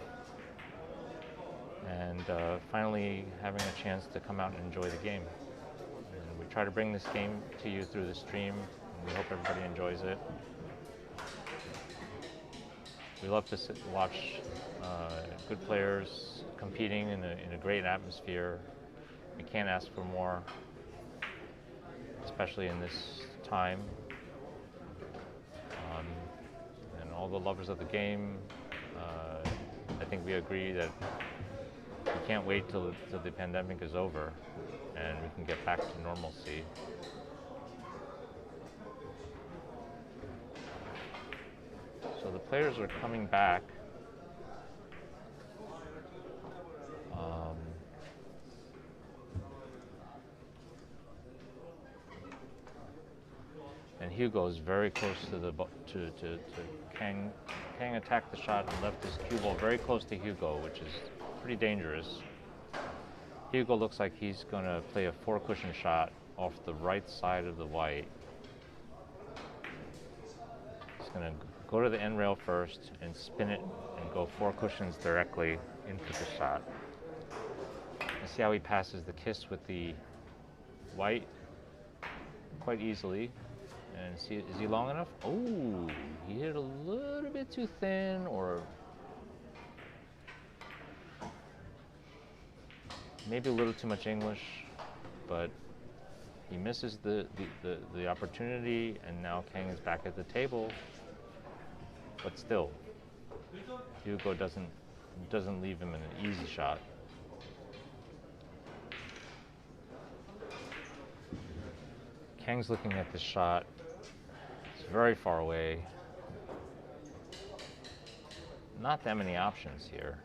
And finally having a chance to come out and enjoy the game. And we try to bring this game to you through the stream, and we hope everybody enjoys it. We love to watch good players competing in a great atmosphere. We can't ask for more, especially in this time. And all the lovers of the game, I think we agree that you can't wait till the pandemic is over and we can get back to normalcy. So the players are coming back. And Hugo is very close to Kang. Kang attacked the shot and left his cue ball very close to Hugo, which is pretty dangerous. Hugo looks like he's going to play a 4-cushion shot off the right side of the white. He's going to go to the end rail first and spin it and go 4 cushions directly into the shot. And see how he passes the kiss with the white quite easily. And see, is he long enough? Oh, he hit a little bit too thin, or maybe a little too much English, but he misses the opportunity, and now Kang is back at the table. But still, Hugo doesn't leave him in an easy shot. Kang's looking at this shot. It's very far away. Not that many options here.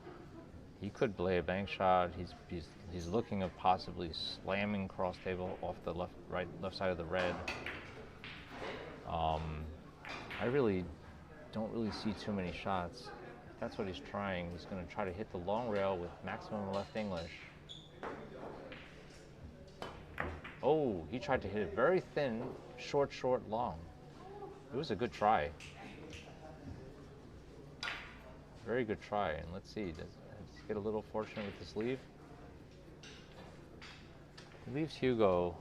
He could play a bank shot. He's looking at possibly slamming cross table off the left side of the red. I really don't really see too many shots. If that's what he's trying, he's going to try to hit the long rail with maximum left English. Oh, he tried to hit it very thin, short, long. It was a good try. Very good try. And let's see, let's get a little fortunate with this leave. It leaves Hugo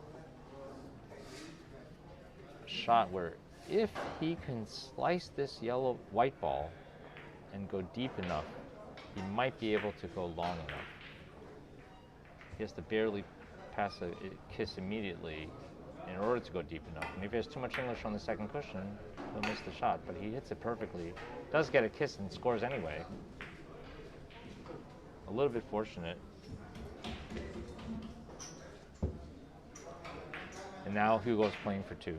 a shot where if he can slice this white ball and go deep enough, he might be able to go long enough. He has to barely pass a kiss immediately in order to go deep enough. And if he has too much English on the second cushion, he'll miss the shot, but he hits it perfectly. Does get a kiss and scores anyway. A little bit fortunate. And now Hugo's playing for 2.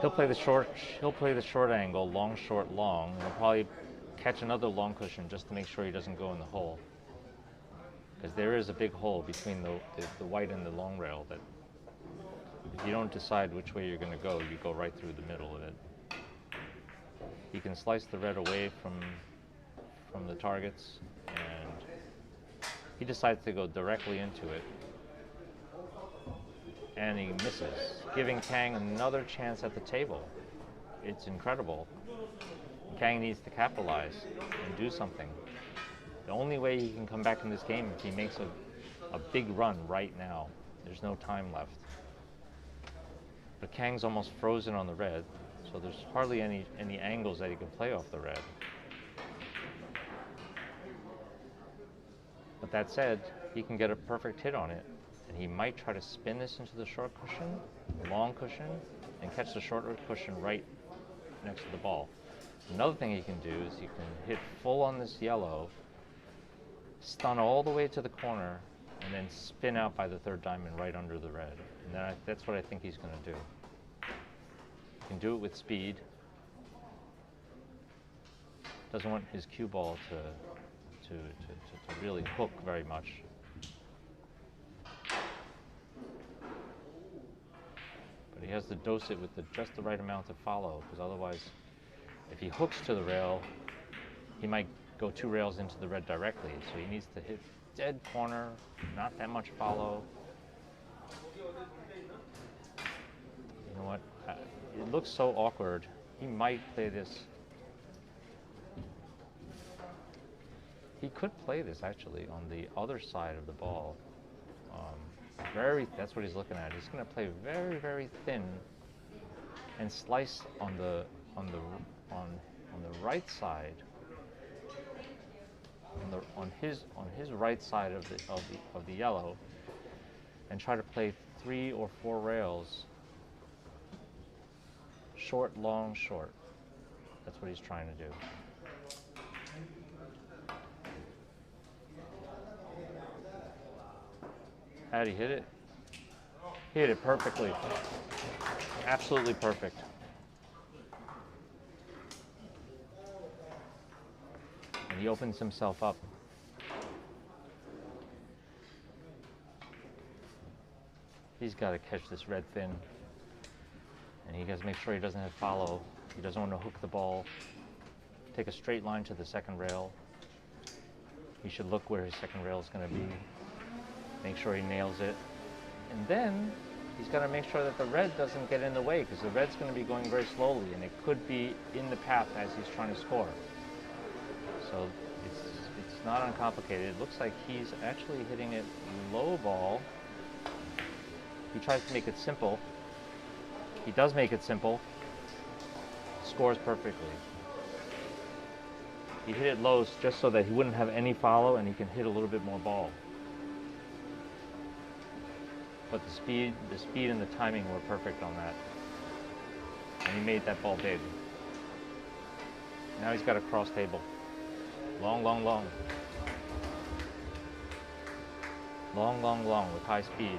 He'll play the short angle, long, short, long, and he'll probably catch another long cushion just to make sure he doesn't go in the hole. Because there is a big hole between the white and the long rail that if you don't decide which way you're going to go, you go right through the middle of it. He can slice the red away from the targets, and he decides to go directly into it. And he misses, giving Kang another chance at the table. It's incredible. Kang needs to capitalize and do something. The only way he can come back in this game is if he makes a big run right now. There's no time left. But Kang's almost frozen on the red, so there's hardly any angles that he can play off the red. But that said, he can get a perfect hit on it, and he might try to spin this into the short cushion, long cushion, and catch the short cushion right next to the ball. Another thing he can do is he can hit full on this yellow, stun all the way to the corner, and then spin out by the third diamond right under the red. And that's what I think he's going to do. He can do it with speed. Doesn't want his cue ball to really hook very much. But he has to dose it with just the right amount to follow, because otherwise, if he hooks to the rail, he might go 2 rails into the red directly. So he needs to hit dead corner, not that much follow. You know what? It looks so awkward. He might play this. He could play this actually on the other side of the ball. That's what he's looking at. He's going to play very, very thin and slice on the right side. On his right side of the yellow, and try to play 3 or 4 rails, short, long, short. That's what he's trying to do. How'd he hit it? He hit it perfectly. Absolutely perfect. And he opens himself up. He's got to catch this red thin. And he has to make sure he doesn't hit follow. He doesn't want to hook the ball. Take a straight line to the second rail. He should look where his second rail is going to be. Make sure he nails it. And then he's got to make sure that the red doesn't get in the way, because the red's going to be going very slowly and it could be in the path as he's trying to score. So it's not uncomplicated. It looks like he's actually hitting it low ball. He tries to make it simple. He does make it simple. Scores perfectly. He hit it low just so that he wouldn't have any follow and he can hit a little bit more ball. But the speed and the timing were perfect on that. And he made that ball big. Now he's got a cross table. Long, long, long. Long, long, long with high speed.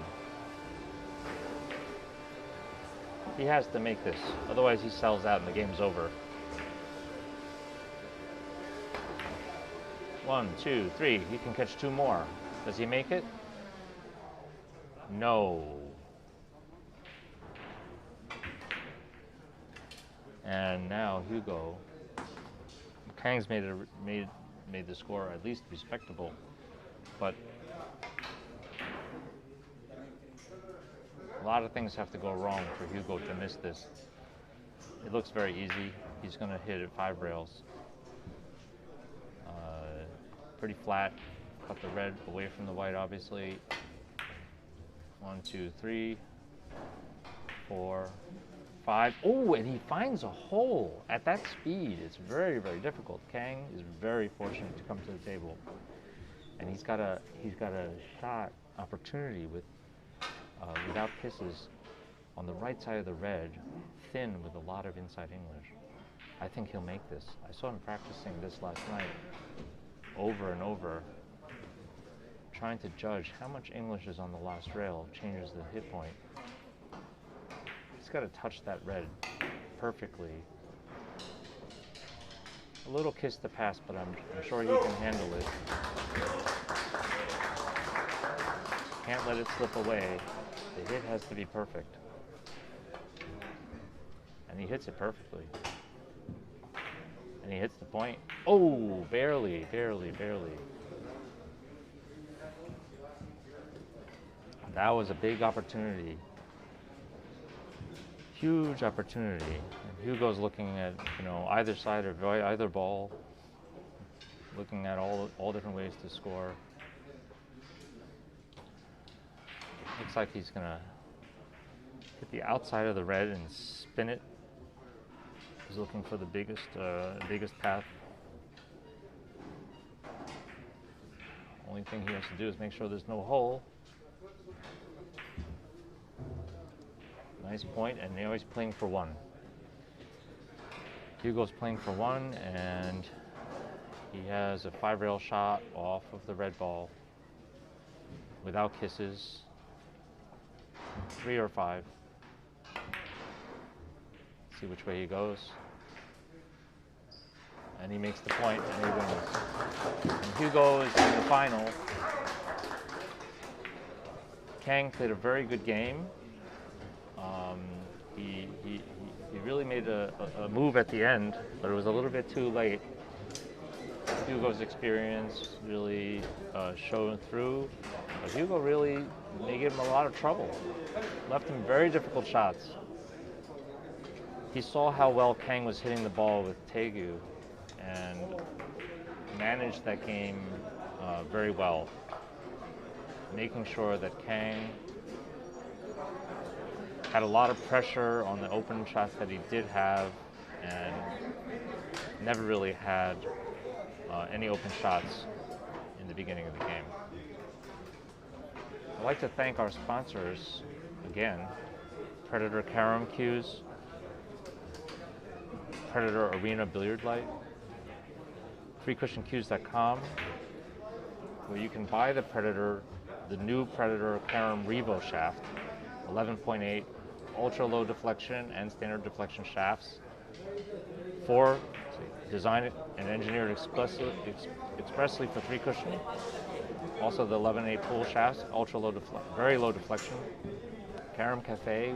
He has to make this, otherwise he sells out and the game's over. 1, 2, 3, he can catch 2 more. Does he make it? No. And now Hugo. Kang's made the score at least respectable, but a lot of things have to go wrong for Hugo to miss this. It looks very easy. He's going to hit it 5 rails. Pretty flat. Cut the red away from the white, obviously. 1, 2, 3, 4, 5. Oh, and he finds a hole at that speed. It's very, very difficult. Kang is very fortunate to come to the table, and he's got a shot opportunity with without kisses on the right side of the red, thin with a lot of inside English. I think he'll make this. I saw him practicing this last night over and over, trying to judge how much English is on the last rail changes the hit point. He's got to touch that red perfectly. A little kiss to pass, but I'm sure he can handle it. Can't let it slip away. The hit has to be perfect. And he hits it perfectly. And he hits the point. Oh, barely, barely, barely. That was a big opportunity. Huge opportunity. And Hugo's looking at, either side of either ball, looking at all different ways to score. Looks like he's gonna hit the outside of the red and spin it. He's looking for the biggest path. Only thing he has to do is make sure there's no hole. Nice point, and now he's playing for 1. Hugo's playing for 1, and he has a 5-rail shot off of the red ball without kisses. 3 or 5. See which way he goes. And he makes the point, and he wins. And Hugo is in the final. Kang played a very good game. He really made a move at the end, but it was a little bit too late. Hugo's experience really showed through. But Hugo really gave him a lot of trouble. Left him very difficult shots. He saw how well Kang was hitting the ball with Tegu and managed that game very well, making sure that Kang had a lot of pressure on the open shots that he did have, and never really had any open shots in the beginning of the game. I'd like to thank our sponsors again: Predator Carom cues, Predator Arena Billiard Light, FreeCushionCues.com, where you can buy the Predator the new Predator Carom Revo shaft, 11.8 ultra low deflection and standard deflection shafts, 4 designed and engineered expressly for 3 cushioning. Also the 11.8 pull shafts, ultra low very low deflection. Carom Cafe,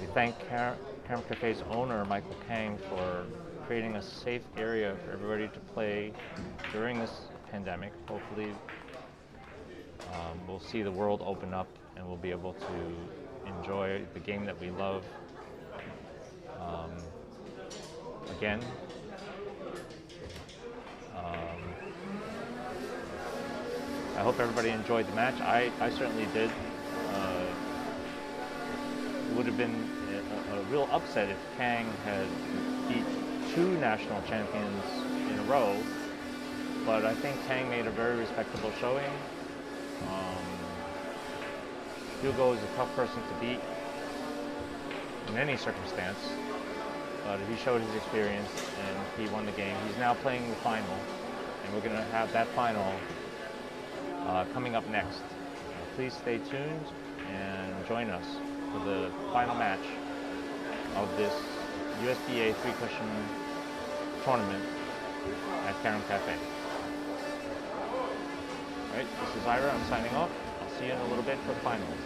we thank Carom Cafe's owner Michael Kang for creating a safe area for everybody to play during this pandemic. Hopefully we'll see the world open up and we'll be able to enjoy the game that we love again. I hope everybody enjoyed the match. I certainly did. It would have been a real upset if Kang had beat 2 national champions in a row, but I think Kang made a very respectable showing. Hugo is a tough person to beat in any circumstance, but he showed his experience and he won the game. He's now playing the final, and we're going to have that final coming up next. Please stay tuned and join us for the final match of this USBA 3-cushion tournament at Carom Cafe. All right, this is Ira. I'm signing off. I'll see you in a little bit for the finals.